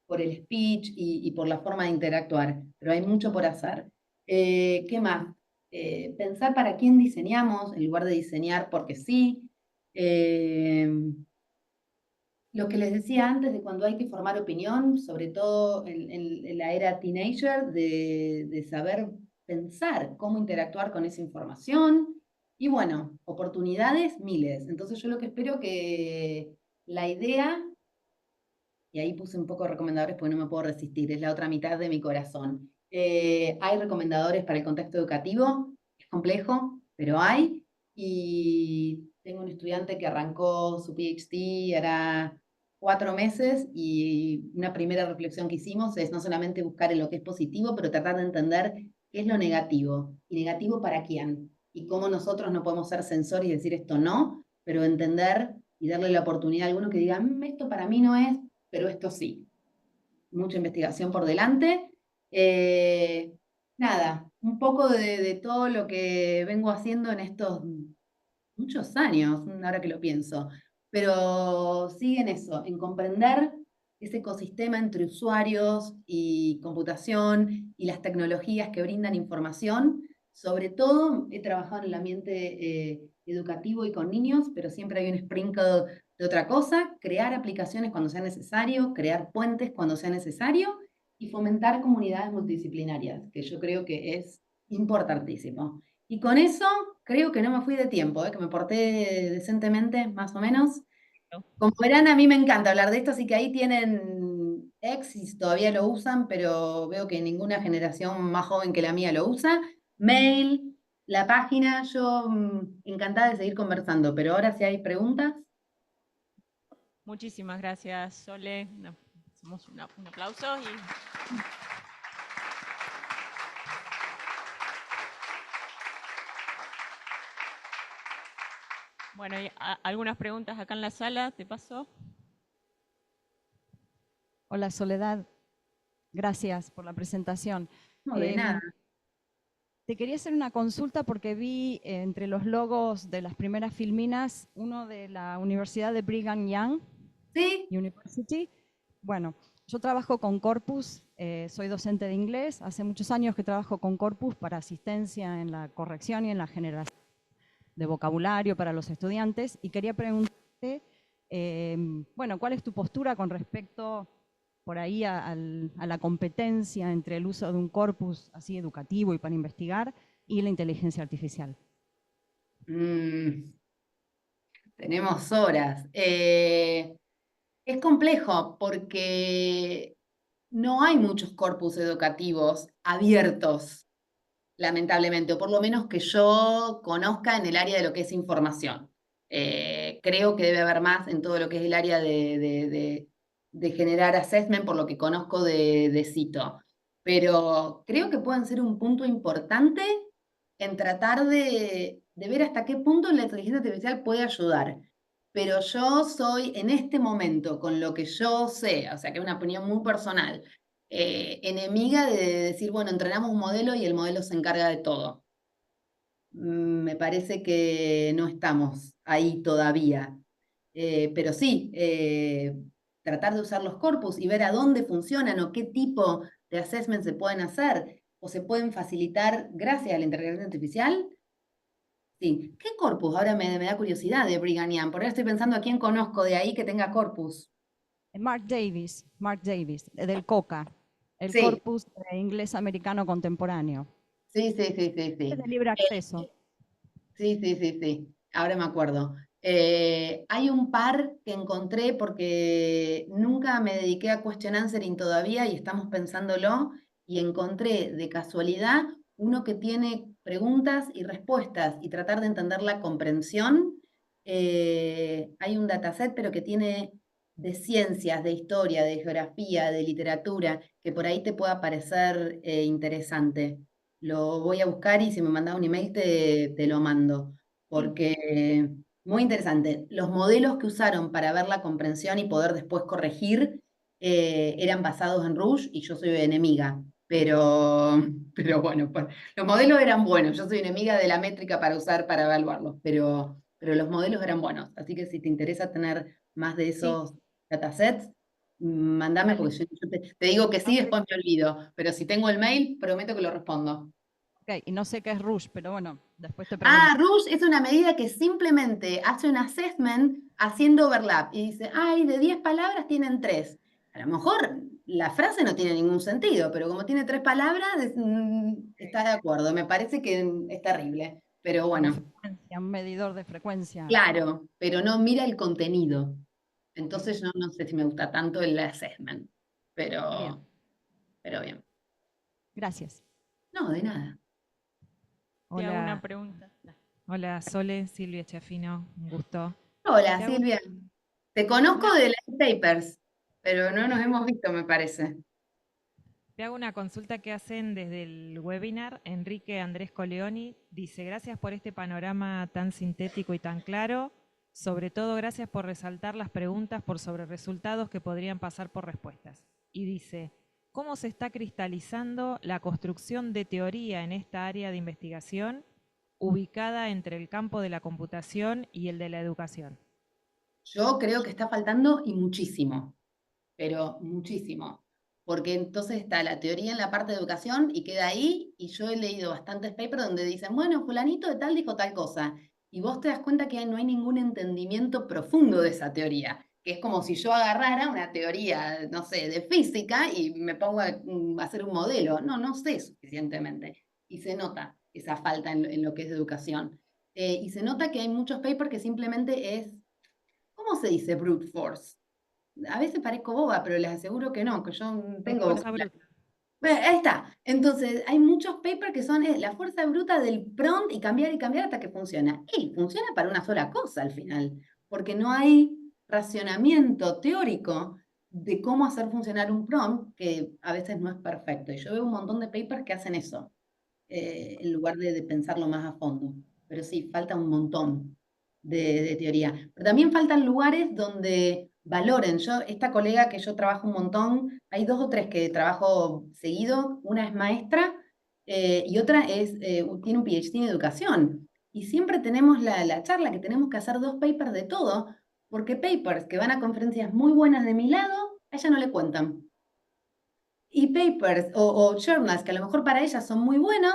Speaker 2: por el speech y por la forma de interactuar, pero hay mucho por hacer. ¿Qué más? Pensar para quién diseñamos en lugar de diseñar porque sí. Eh, lo que les decía antes de cuando hay que formar opinión, sobre todo en la era teenager, de saber pensar cómo interactuar con esa información. Y bueno, oportunidades miles. Entonces yo lo que espero que la idea, y ahí puse un poco de recomendadores porque no me puedo resistir, es la otra mitad de mi corazón. Hay recomendadores para el contexto educativo, es complejo, pero hay. Y tengo un estudiante que arrancó su PhD, hará 4 meses, y una primera reflexión que hicimos es no solamente buscar en lo que es positivo, pero tratar de entender qué es lo negativo, y negativo para quién, y cómo nosotros no podemos ser sensores y decir esto no, pero entender y darle la oportunidad a alguno que diga, esto para mí no es, pero esto sí. Mucha investigación por delante. Eh, Nada, un poco de todo lo que vengo haciendo en estos muchos años, ahora que lo pienso, pero sigue en eso, en comprender ese ecosistema entre usuarios y computación y las tecnologías que brindan información. Sobre todo, he trabajado en el ambiente educativo y con niños, pero siempre hay un sprinkle de otra cosa, crear aplicaciones cuando sea necesario, crear puentes cuando sea necesario y fomentar comunidades multidisciplinarias, que yo creo que es importantísimo. Y con eso creo que no me fui de tiempo, que me porté decentemente, más o menos. Como verán, a mí me encanta hablar de esto, así que ahí tienen X y todavía lo usan, pero veo que ninguna generación más joven que la mía lo usa. Mail, la página, yo encantada de seguir conversando, pero ahora si hay preguntas.
Speaker 1: Muchísimas gracias, Sole. Hacemos un aplauso. Bueno, hay algunas preguntas acá en la sala, ¿te paso?
Speaker 3: Hola Soledad, gracias por la presentación.
Speaker 2: No, de nada.
Speaker 3: Te quería hacer una consulta porque vi entre los logos de las primeras filminas uno de la Universidad de Brigham Young
Speaker 2: Sí,
Speaker 3: University. Bueno, yo trabajo con Corpus, soy docente de inglés, hace muchos años que trabajo con Corpus para asistencia en la corrección y en la generación de vocabulario para los estudiantes, y quería preguntarte, bueno, ¿cuál es tu postura con respecto por ahí a la competencia entre el uso de un corpus así educativo y para investigar y la inteligencia artificial?
Speaker 2: mm, tenemos horas. Es complejo porque no hay muchos corpus educativos abiertos, lamentablemente, o por lo menos que yo conozca en el área de lo que es información. Creo que debe haber más en todo lo que es el área de generar assessment, por lo que conozco de CITO. Pero creo que pueden ser un punto importante en tratar de ver hasta qué punto la inteligencia artificial puede ayudar. Pero yo soy en este momento, con lo que yo sé, o sea que es una opinión muy personal, enemiga de decir, bueno, entrenamos un modelo y el modelo se encarga de todo. Me parece que no estamos ahí todavía. Pero sí, tratar de usar los corpus y ver a dónde funcionan o qué tipo de assessment se pueden hacer o se pueden facilitar gracias a la inteligencia artificial. Sí. ¿Qué corpus? Ahora me da curiosidad de Brigham Young. Por ahora estoy pensando a quién conozco de ahí que tenga corpus.
Speaker 3: Mark Davis, del COCA, el
Speaker 2: Sí,
Speaker 3: Corpus de Inglés Americano Contemporáneo.
Speaker 2: sí, sí, sí, sí,
Speaker 3: Es
Speaker 2: sí.
Speaker 3: de libre acceso.
Speaker 2: Sí, sí, sí, sí. Ahora me acuerdo. Hay un par que encontré porque nunca me dediqué a question answering todavía y estamos pensándolo, y encontré de casualidad uno que tiene preguntas y respuestas y tratar de entender la comprensión. Hay un dataset, pero que tiene de ciencias, de historia, de geografía, de literatura, que por ahí te pueda parecer interesante. Lo voy a buscar y si me mandas un email te lo mando, porque muy interesante. Los modelos que usaron para ver la comprensión y poder después corregir eran basados en Rouge y yo soy enemiga, pero bueno, los modelos eran buenos. Yo soy enemiga de la métrica para usar para evaluarlos, pero los modelos eran buenos. Así que si te interesa tener más de
Speaker 1: Sí,
Speaker 2: esos datasets, mandame
Speaker 1: dale.
Speaker 2: porque yo te digo que sí, después me olvido. Pero si tengo el mail, prometo que lo respondo.
Speaker 3: Ok, y no sé qué es Rush, pero bueno, después te
Speaker 2: Ah,
Speaker 3: pregunto.
Speaker 2: Rouge es una medida que simplemente hace un assessment haciendo overlap y dice, ay, de 10 palabras tienen 3. A lo mejor la frase no tiene ningún sentido, pero como tiene 3 palabras, está de acuerdo. Me parece que es terrible, pero
Speaker 3: Como
Speaker 2: bueno,
Speaker 3: frecuencia, un medidor de frecuencia.
Speaker 2: claro, pero no mira el contenido. Entonces yo no sé si me gusta tanto el assessment,
Speaker 3: Bien,
Speaker 2: pero bien.
Speaker 3: gracias.
Speaker 2: No, de nada.
Speaker 1: Te hago una
Speaker 4: Hola,
Speaker 1: pregunta.
Speaker 4: hola Sole, Silvia Chafino, un gusto.
Speaker 2: Hola,
Speaker 4: Te hago
Speaker 2: Silvia. Te conozco
Speaker 4: una,
Speaker 2: de las papers, pero no nos hemos visto, me parece.
Speaker 4: te hago una consulta que hacen desde el webinar. Enrique Andrés Coleoni dice, gracias por este panorama tan sintético y tan claro. Sobre todo, gracias por resaltar las preguntas por sobre resultados que podrían pasar por respuestas. Y dice, ¿cómo se está cristalizando la construcción de teoría en esta área de investigación ubicada entre el campo de la computación y el de la educación?
Speaker 2: Yo creo que está faltando y muchísimo, pero muchísimo. Porque entonces está la teoría en la parte de educación y queda ahí, y yo he leído bastantes papers donde dicen, bueno, fulanito de tal dijo tal cosa, y vos te das cuenta que no hay ningún entendimiento profundo de esa teoría, que es como si yo agarrara una teoría, no sé, de física y me pongo a hacer un modelo. No, no sé suficientemente. Y se nota esa falta en lo que es educación. Y se nota que hay muchos papers que simplemente es, ¿cómo se dice brute force? A veces parezco boba, pero les aseguro que no, que yo tengo...
Speaker 4: Fuerza bruta.
Speaker 2: Bueno, ahí está. Entonces, hay muchos papers que son la fuerza bruta del prompt y cambiar hasta que funciona. Y funciona para una sola cosa al final, porque no hay racionamiento teórico de cómo hacer funcionar un prompt que a veces no es perfecto. Y yo veo un montón de papers que hacen eso, en lugar de pensarlo más a fondo. Pero sí, falta un montón de teoría. Pero también faltan lugares donde valoren. Yo, esta colega que yo trabajo un montón, hay 2 o 3 que trabajo seguido. Una es maestra y otra tiene un PhD en educación. Y siempre tenemos la charla que tenemos que hacer 2 papers de todo, porque papers que van a conferencias muy buenas de mi lado, a ella no le cuentan. Y papers o journals que a lo mejor para ella son muy buenos,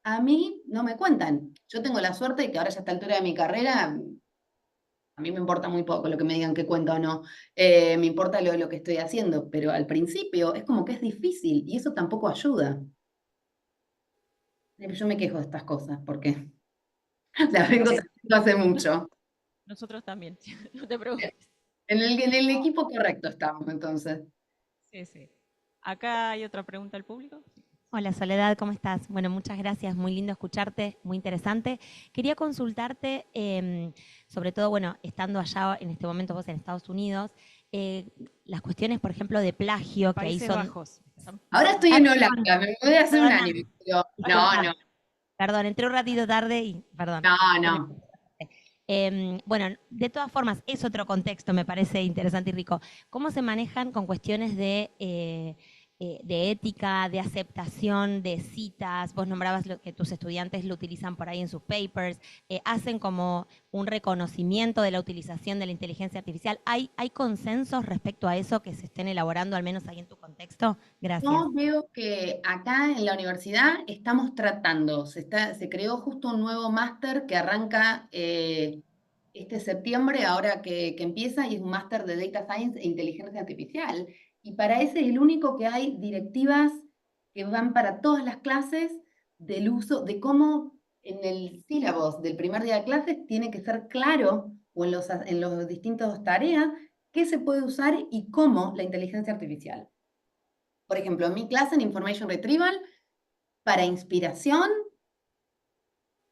Speaker 2: a mí no me cuentan. Yo tengo la suerte de que ahora ya a esta altura de mi carrera, a mí me importa muy poco lo que me digan que cuento o no. Me importa lo que estoy haciendo, pero al principio es como que es difícil y eso tampoco ayuda. Yo me quejo de estas cosas porque las vengo
Speaker 4: Sí.
Speaker 2: haciendo hace mucho.
Speaker 1: Nosotros también, no te preocupes.
Speaker 2: En el equipo correcto estamos, entonces.
Speaker 1: Sí, sí. Acá hay otra pregunta al público.
Speaker 5: Hola Soledad, ¿cómo estás? Bueno, muchas gracias, muy lindo escucharte, muy interesante. Quería consultarte, sobre todo, bueno, estando allá en este momento vos en Estados Unidos, las cuestiones, por ejemplo, de plagio, que ahí
Speaker 4: Países
Speaker 5: son...
Speaker 4: Bajos.
Speaker 2: Ahora estoy
Speaker 5: Ah,
Speaker 2: en
Speaker 5: perdón,
Speaker 2: Holanda, me mudé hace un
Speaker 5: perdona,
Speaker 2: año. Pero no,
Speaker 5: disculpa,
Speaker 2: no,
Speaker 5: perdón, entré un ratito tarde y, perdón.
Speaker 2: no,
Speaker 5: que me-
Speaker 2: no.
Speaker 5: Bueno, de todas formas, es otro contexto, me parece interesante y rico. ¿Cómo se manejan con cuestiones de ética, de aceptación, de citas? Vos nombrabas lo que tus estudiantes lo utilizan por ahí en sus papers, hacen como un reconocimiento de la utilización de la inteligencia artificial. ¿Hay consensos respecto a eso que se estén elaborando, al menos ahí en tu contexto? Gracias.
Speaker 2: Yo veo que acá en la universidad estamos tratando, se creó justo un nuevo máster que arranca este septiembre, ahora que empieza, y es un máster de Data Science e Inteligencia Artificial. Y para ese es el único que hay directivas que van para todas las clases del uso, de cómo en el sílabus del primer día de clases tiene que ser claro o en los distintos tareas, qué se puede usar y cómo la inteligencia artificial. Por ejemplo, en mi clase en Information Retrieval, para inspiración,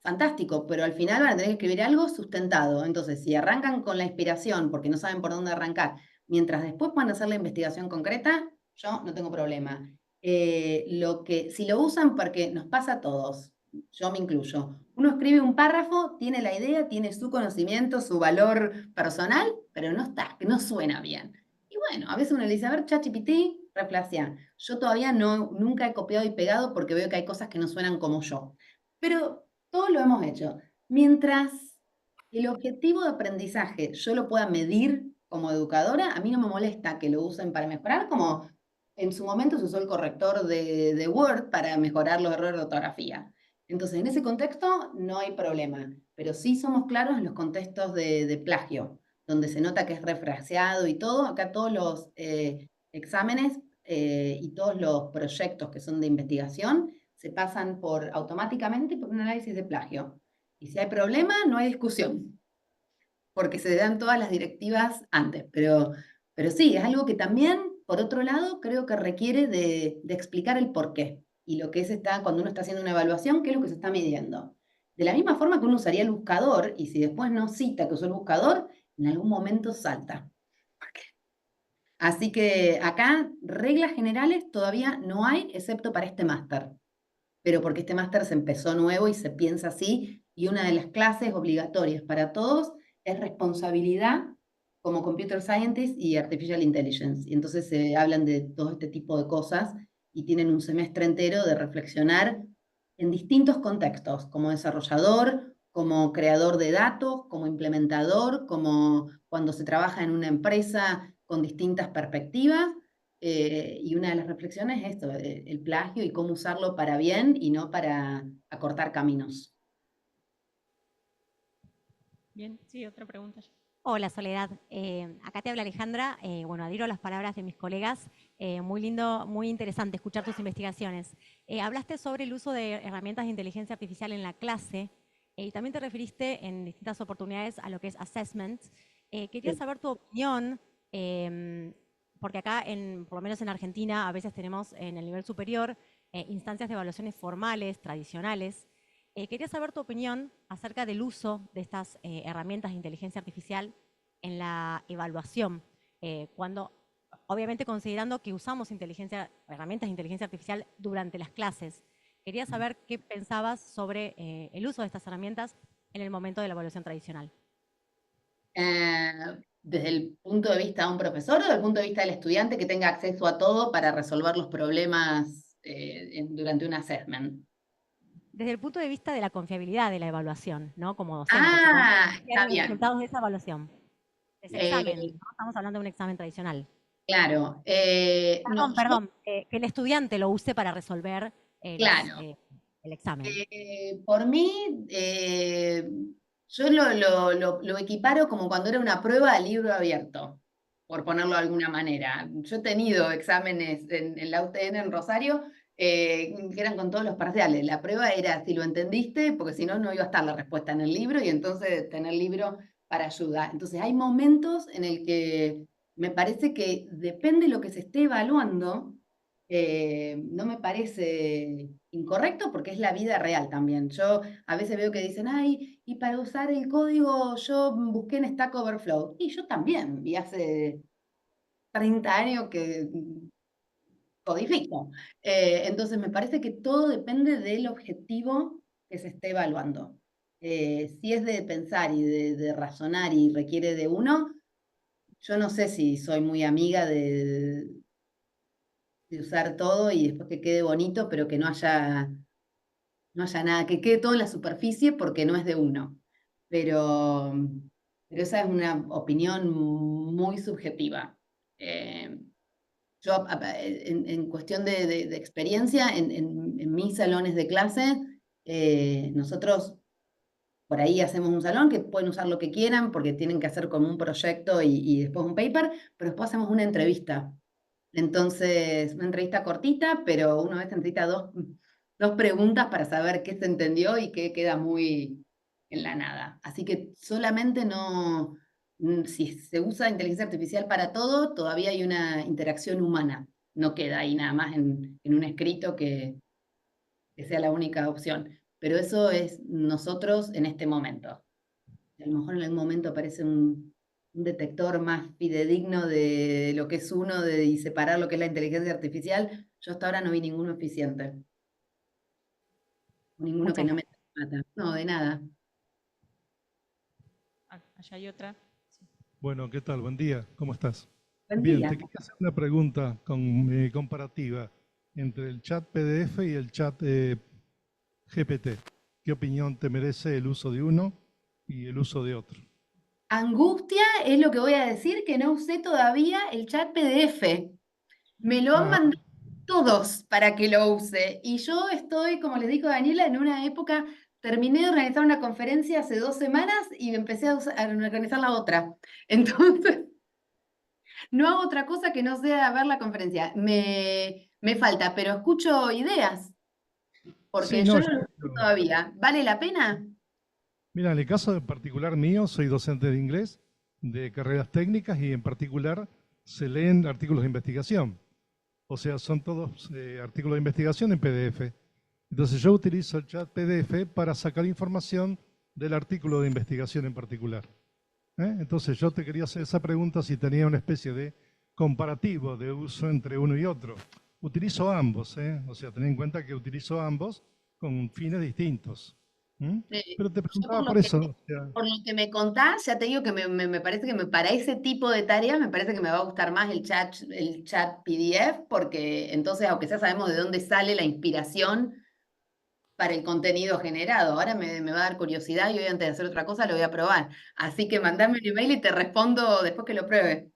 Speaker 2: fantástico, pero al final van a tener que escribir algo sustentado. Entonces, si arrancan con la inspiración porque no saben por dónde arrancar, mientras después puedan hacer la investigación concreta, yo no tengo problema. Si lo usan porque nos pasa a todos, yo me incluyo. Uno escribe un párrafo, tiene la idea, tiene su conocimiento, su valor personal, pero no suena bien. Y bueno, a veces uno le dice, a ver, ChatGPT, reflexia. Yo todavía nunca he copiado y pegado porque veo que hay cosas que no suenan como yo. Pero todos lo hemos hecho. Mientras el objetivo de aprendizaje yo lo pueda medir como educadora, a mí no me molesta que lo usen para mejorar, como en su momento se usó el corrector de Word para mejorar los errores de ortografía. Entonces, en ese contexto no hay problema, pero sí somos claros en los contextos de plagio, donde se nota que es refraseado y todo. Acá todos los exámenes y todos los proyectos que son de investigación se pasan automáticamente por un análisis de plagio. Y si hay problema, no hay discusión, porque se dan todas las directivas antes. Pero sí, es algo que también, por otro lado, creo que requiere de explicar el porqué. Y lo que cuando uno está haciendo una evaluación, qué es lo que se está midiendo. De la misma forma que uno usaría el buscador, y si después no cita que usó el buscador, en algún momento salta. Así que acá, reglas generales todavía no hay, excepto para este máster. Pero porque este máster se empezó nuevo y se piensa así, y una de las clases obligatorias para todos es responsabilidad como Computer Scientist y Artificial Intelligence. Y entonces se hablan de todo este tipo de cosas y tienen un semestre entero de reflexionar en distintos contextos, como desarrollador, como creador de datos, como implementador, como cuando se trabaja en una empresa con distintas perspectivas. Y una de las reflexiones es esto, el plagio y cómo usarlo para bien y no para acortar caminos.
Speaker 1: Bien, sí, otra pregunta.
Speaker 6: Hola Soledad, acá te habla Alejandra. Bueno, adhiero a las palabras de mis colegas. Muy lindo, muy interesante escuchar tus investigaciones. Hablaste sobre el uso de herramientas de inteligencia artificial en la clase y también te referiste en distintas oportunidades a lo que es assessment. Quería
Speaker 2: Sí.
Speaker 6: saber tu opinión, porque acá, por lo menos en Argentina, a veces tenemos en el nivel superior instancias de evaluaciones formales, tradicionales. Quería saber tu opinión acerca del uso de estas herramientas de inteligencia artificial en la evaluación, cuando, obviamente considerando que usamos herramientas de inteligencia artificial durante las clases. Quería saber qué pensabas sobre el uso de estas herramientas en el momento de la evaluación tradicional.
Speaker 2: Desde el punto de vista de un profesor o desde el punto de vista del estudiante que tenga acceso a todo para resolver los problemas durante un assessment.
Speaker 6: Desde el punto de vista de la confiabilidad de la evaluación, ¿no? Como docente.
Speaker 2: Está
Speaker 6: Los
Speaker 2: bien.
Speaker 6: resultados de esa evaluación. De ese examen, ¿no? Estamos hablando de un examen tradicional.
Speaker 2: Claro.
Speaker 6: Perdón, que el estudiante lo use para resolver
Speaker 2: Claro.
Speaker 6: el examen.
Speaker 2: Por mí, yo lo equiparo como cuando era una prueba a libro abierto, por ponerlo de alguna manera. Yo he tenido exámenes en la UTN en Rosario que eran con todos los parciales. La prueba era si lo entendiste, porque si no, no iba a estar la respuesta en el libro y entonces tener libro para ayuda. Entonces hay momentos en el que me parece que depende de lo que se esté evaluando, no me parece incorrecto porque es la vida real también. Yo a veces veo que dicen, ay, y para usar el código yo busqué en Stack Overflow. Y yo también, y hace 30 años que codifico. Entonces me parece que todo depende del objetivo que se esté evaluando. Si es de pensar y de razonar y requiere de uno, yo no sé si soy muy amiga de usar todo y después que quede bonito, pero que no haya nada, que quede todo en la superficie porque no es de uno. Pero esa es una opinión muy subjetiva. Yo, en cuestión de experiencia, en mis salones de clase, nosotros por ahí hacemos un salón que pueden usar lo que quieran porque tienen que hacer como un proyecto y después un paper, pero después hacemos una entrevista. Entonces, una entrevista cortita, pero uno a veces necesita dos preguntas para saber qué se entendió y qué queda muy en la nada. Así que solamente no, si se usa inteligencia artificial para todo, todavía hay una interacción humana. No queda ahí nada más en un escrito que sea la única opción. Pero eso es nosotros en este momento. A lo mejor en algún momento aparece un detector más fidedigno de lo que es uno y separar lo que es la inteligencia artificial. Yo hasta ahora no vi ninguno eficiente. Ninguno que
Speaker 6: Muchas
Speaker 2: no me mata. No, de nada.
Speaker 1: Allá hay otra.
Speaker 7: Bueno, ¿qué tal? Buen día, ¿cómo estás?
Speaker 2: Buen
Speaker 7: Bien,
Speaker 2: día.
Speaker 7: te quería hacer una pregunta comparativa entre el chat PDF y el chat GPT. ¿Qué opinión te merece el uso de uno y el uso de otro?
Speaker 2: Angustia es lo que voy a decir, que no usé todavía el chat PDF. Me lo han
Speaker 7: Ah,
Speaker 2: mandado todos para que lo use. Y yo estoy, como les dijo Daniela, en una época, terminé de organizar una conferencia hace 2 semanas y empecé a organizar la otra. Entonces, no hago otra cosa que no sea ver la conferencia. Me falta, pero escucho ideas,
Speaker 7: sí,
Speaker 2: porque yo
Speaker 7: no,
Speaker 2: no lo uso todavía. ¿Vale la pena?
Speaker 7: mira, en el caso en particular mío, soy docente de inglés, de carreras técnicas y en particular se leen artículos de investigación. O sea, son todos artículos de investigación en PDF. Entonces yo utilizo el chat PDF para sacar información del artículo de investigación en particular. Entonces yo te quería hacer esa pregunta si tenía una especie de comparativo de uso entre uno y otro. Utilizo ambos, o sea, ten en cuenta que utilizo ambos con fines distintos. Pero te
Speaker 2: Yo
Speaker 7: preguntaba por eso. O sea,
Speaker 2: por lo que me contás, ya te digo que me parece que para ese tipo de tareas me parece que me va a gustar más el chat PDF, porque entonces, aunque ya sabemos de dónde sale la inspiración para el contenido generado, ahora me va a dar curiosidad y hoy antes de hacer otra cosa lo voy a probar. Así que mandame un email y te respondo después que lo pruebe.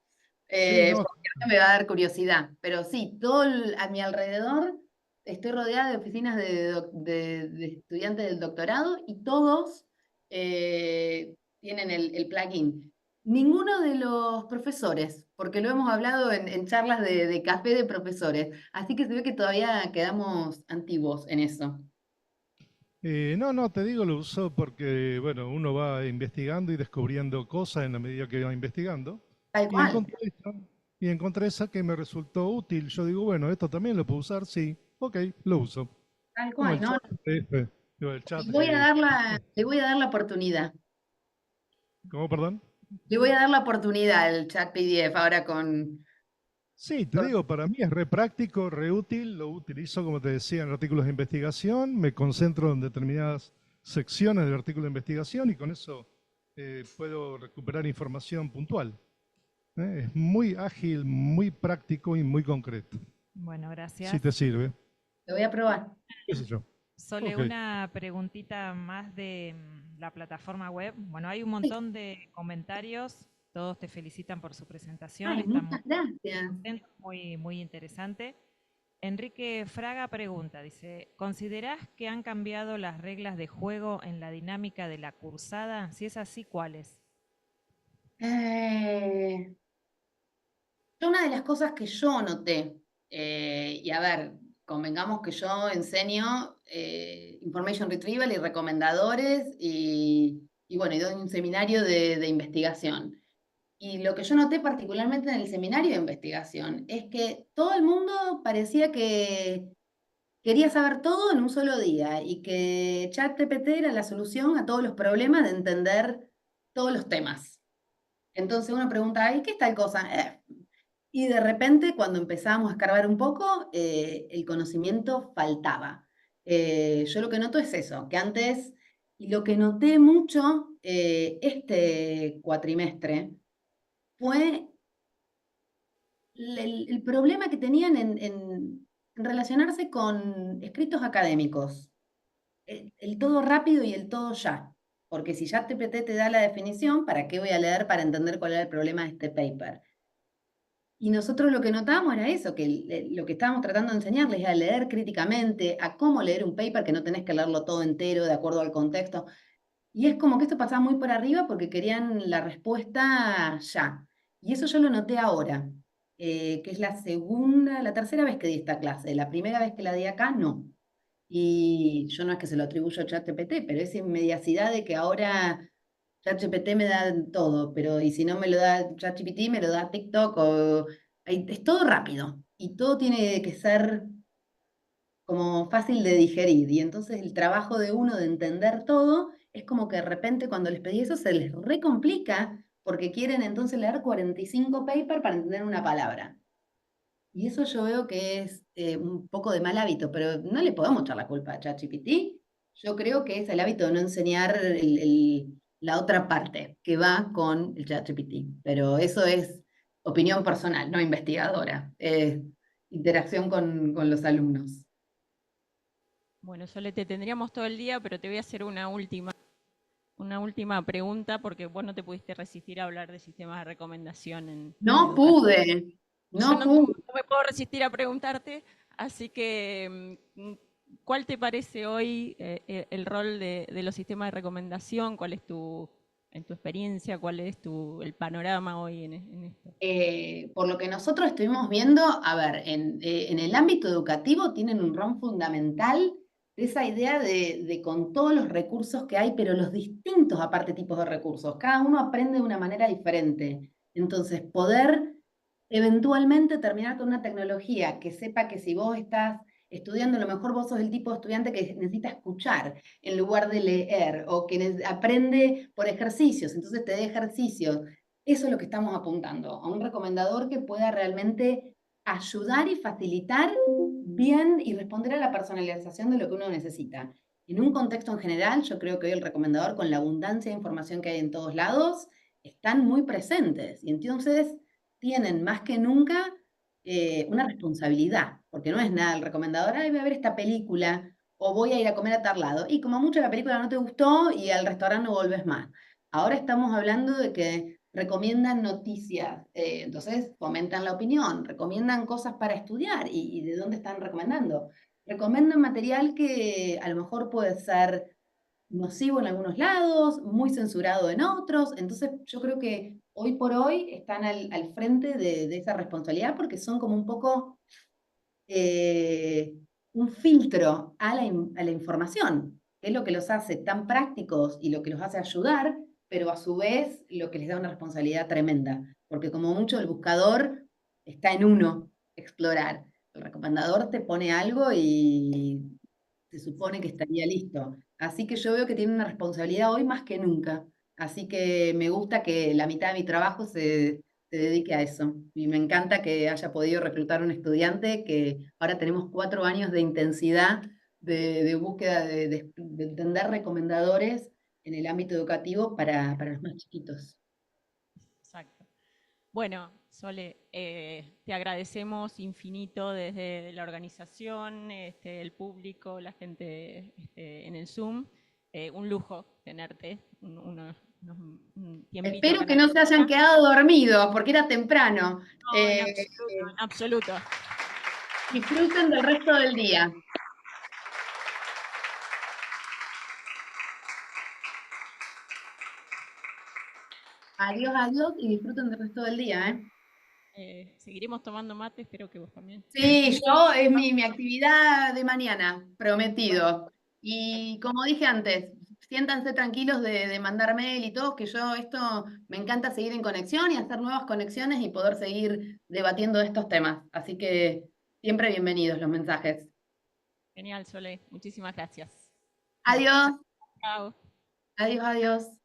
Speaker 7: sí, no,
Speaker 2: Porque ahora me va a dar curiosidad. Pero sí, a mi alrededor estoy rodeada de oficinas de estudiantes del doctorado y todos tienen el plugin. Ninguno de los profesores, porque lo hemos hablado en charlas de café de profesores. Así que se ve que todavía quedamos antiguos en eso.
Speaker 7: no, te digo, lo uso porque, bueno, uno va investigando y descubriendo cosas en la medida que va investigando.
Speaker 2: Tal
Speaker 7: Y
Speaker 2: cual,
Speaker 7: encontré esa que me resultó útil. Yo digo, bueno, esto también lo puedo usar, sí, ok, lo uso.
Speaker 2: tal
Speaker 7: Como
Speaker 2: cual,
Speaker 7: el
Speaker 2: ¿no?
Speaker 7: chat PDF, digo, el chat,
Speaker 2: Le voy a dar la oportunidad.
Speaker 7: ¿cómo, perdón?
Speaker 2: Le voy a dar la oportunidad al chat PDF ahora con...
Speaker 7: Sí, te digo, para mí es re práctico, re útil, lo utilizo, como te decía, en artículos de investigación, me concentro en determinadas secciones del artículo de investigación y con eso puedo recuperar información puntual. Es muy ágil, muy práctico y muy concreto.
Speaker 4: Bueno, gracias.
Speaker 7: Si te sirve,
Speaker 2: Lo voy a probar.
Speaker 7: qué sé yo.
Speaker 4: Sole,
Speaker 7: Ok.
Speaker 4: una preguntita más de la plataforma web. Bueno, hay un montón de comentarios, todos te felicitan por su presentación,
Speaker 2: Ay,
Speaker 4: está muy
Speaker 2: muchas gracias.
Speaker 4: contento, muy interesante. Enrique Fraga pregunta, dice, ¿considerás que han cambiado las reglas de juego en la dinámica de la cursada? Si es así, ¿cuáles?
Speaker 2: Eh, una de las cosas que yo noté, y a ver, convengamos que yo enseño Information Retrieval y recomendadores y bueno, y doy un seminario de investigación. Y lo que yo noté particularmente en el seminario de investigación es que todo el mundo parecía que quería saber todo en un solo día y que ChatGPT era la solución a todos los problemas de entender todos los temas. Entonces uno pregunta, ¿y qué es tal cosa? Y de repente, cuando empezamos a escarbar un poco, el conocimiento faltaba. Yo lo que noto es eso, que antes, y lo que noté mucho este cuatrimestre, fue el problema que tenían en relacionarse con escritos académicos. El todo rápido y el todo ya. Porque si ya TPT te da la definición, ¿para qué voy a leer para entender cuál era el problema de este paper? Y nosotros lo que notábamos era eso, que lo que estábamos tratando de enseñarles era leer críticamente, a cómo leer un paper, que no tenés que leerlo todo entero de acuerdo al contexto. Y es como que esto pasaba muy por arriba porque querían la respuesta ya. Y eso yo lo noté ahora, que es la tercera vez que di esta clase. La primera vez que la di acá, no. Y yo no es que se lo atribuyo a ChatGPT, pero esa inmediacidad de que ahora ChatGPT me da todo, pero y si no me lo da ChatGPT, me lo da TikTok, es todo rápido y todo tiene que ser como fácil de digerir. Y entonces el trabajo de uno de entender todo es como que de repente cuando les pedí eso se les recomplica porque quieren entonces leer 45 papers para entender una palabra. Y eso yo veo que es un poco de mal hábito, pero no le podemos echar la culpa a ChatGPT. Yo creo que es el hábito de no enseñar la otra parte que va con el ChatGPT. Pero eso es opinión personal, no investigadora. Interacción con los alumnos.
Speaker 1: Bueno, Sole, te tendríamos todo el día, pero te voy a hacer una última pregunta, porque vos no te pudiste resistir a hablar de sistemas de recomendación en
Speaker 2: No
Speaker 1: educación.
Speaker 2: pude,
Speaker 1: Yo
Speaker 2: no pude.
Speaker 1: no me puedo resistir a preguntarte, así que, ¿cuál te parece hoy el rol de los sistemas de recomendación? ¿Cuál es en tu experiencia, cuál es el panorama hoy en esto?
Speaker 2: Por lo que nosotros estuvimos viendo, a ver, en el ámbito educativo tienen un rol fundamental de esa idea de con todos los recursos que hay, pero los distintos aparte tipos de recursos. Cada uno aprende de una manera diferente. Entonces, poder eventualmente terminar con una tecnología que sepa que si vos estás estudiando, a lo mejor vos sos el tipo de estudiante que necesita escuchar en lugar de leer, o que aprende por ejercicios, entonces te dé ejercicios. Eso es lo que estamos apuntando, a un recomendador que pueda realmente ayudar y facilitar bien y responder a la personalización de lo que uno necesita. En un contexto en general, yo creo que hoy el recomendador, con la abundancia de información que hay en todos lados, están muy presentes. Y entonces tienen más que nunca una responsabilidad, porque no es nada el recomendador, ay, voy a ver esta película, o voy a ir a comer a tal lado. Y como mucho la película no te gustó y al restaurante no volves más. Ahora estamos hablando de que recomiendan noticias, entonces fomentan la opinión, recomiendan cosas para estudiar y de dónde están recomendando. Recomiendan material que a lo mejor puede ser nocivo en algunos lados, muy censurado en otros, entonces yo creo que hoy por hoy están al frente de esa responsabilidad porque son como un poco un filtro a la información, que es lo que los hace tan prácticos y lo que los hace ayudar, pero a su vez lo que les da una responsabilidad tremenda, porque como mucho el buscador está en uno, explorar. El recomendador te pone algo y se supone que estaría listo. Así que yo veo que tiene una responsabilidad hoy más que nunca. Así que me gusta que la mitad de mi trabajo se dedique a eso. Y me encanta que haya podido reclutar un estudiante, que ahora tenemos 4 años de intensidad de búsqueda de entender recomendadores en el ámbito educativo para los más chiquitos.
Speaker 1: Exacto. Bueno, Sole, te agradecemos infinito desde la organización, el público, la gente en el Zoom. Un lujo tenerte un tiempito
Speaker 2: Espero
Speaker 1: acá
Speaker 2: que
Speaker 1: en
Speaker 2: no se hayan
Speaker 1: Argentina.
Speaker 2: quedado dormidos, porque era temprano.
Speaker 1: No, en absoluto, en absoluto.
Speaker 2: Disfruten del resto del día. Adiós, adiós y disfruten del resto del día, ¿eh?
Speaker 1: Seguiremos tomando mate, espero que vos también.
Speaker 2: Sí, yo es mi actividad de mañana, prometido.
Speaker 1: Bueno,
Speaker 2: Y como dije antes, siéntanse tranquilos de mandar mail y todo, que yo esto me encanta seguir en conexión y hacer nuevas conexiones y poder seguir debatiendo estos temas. Así que siempre bienvenidos los mensajes.
Speaker 1: genial, Sole. Muchísimas gracias.
Speaker 2: Adiós,
Speaker 1: Chao.
Speaker 2: adiós, adiós.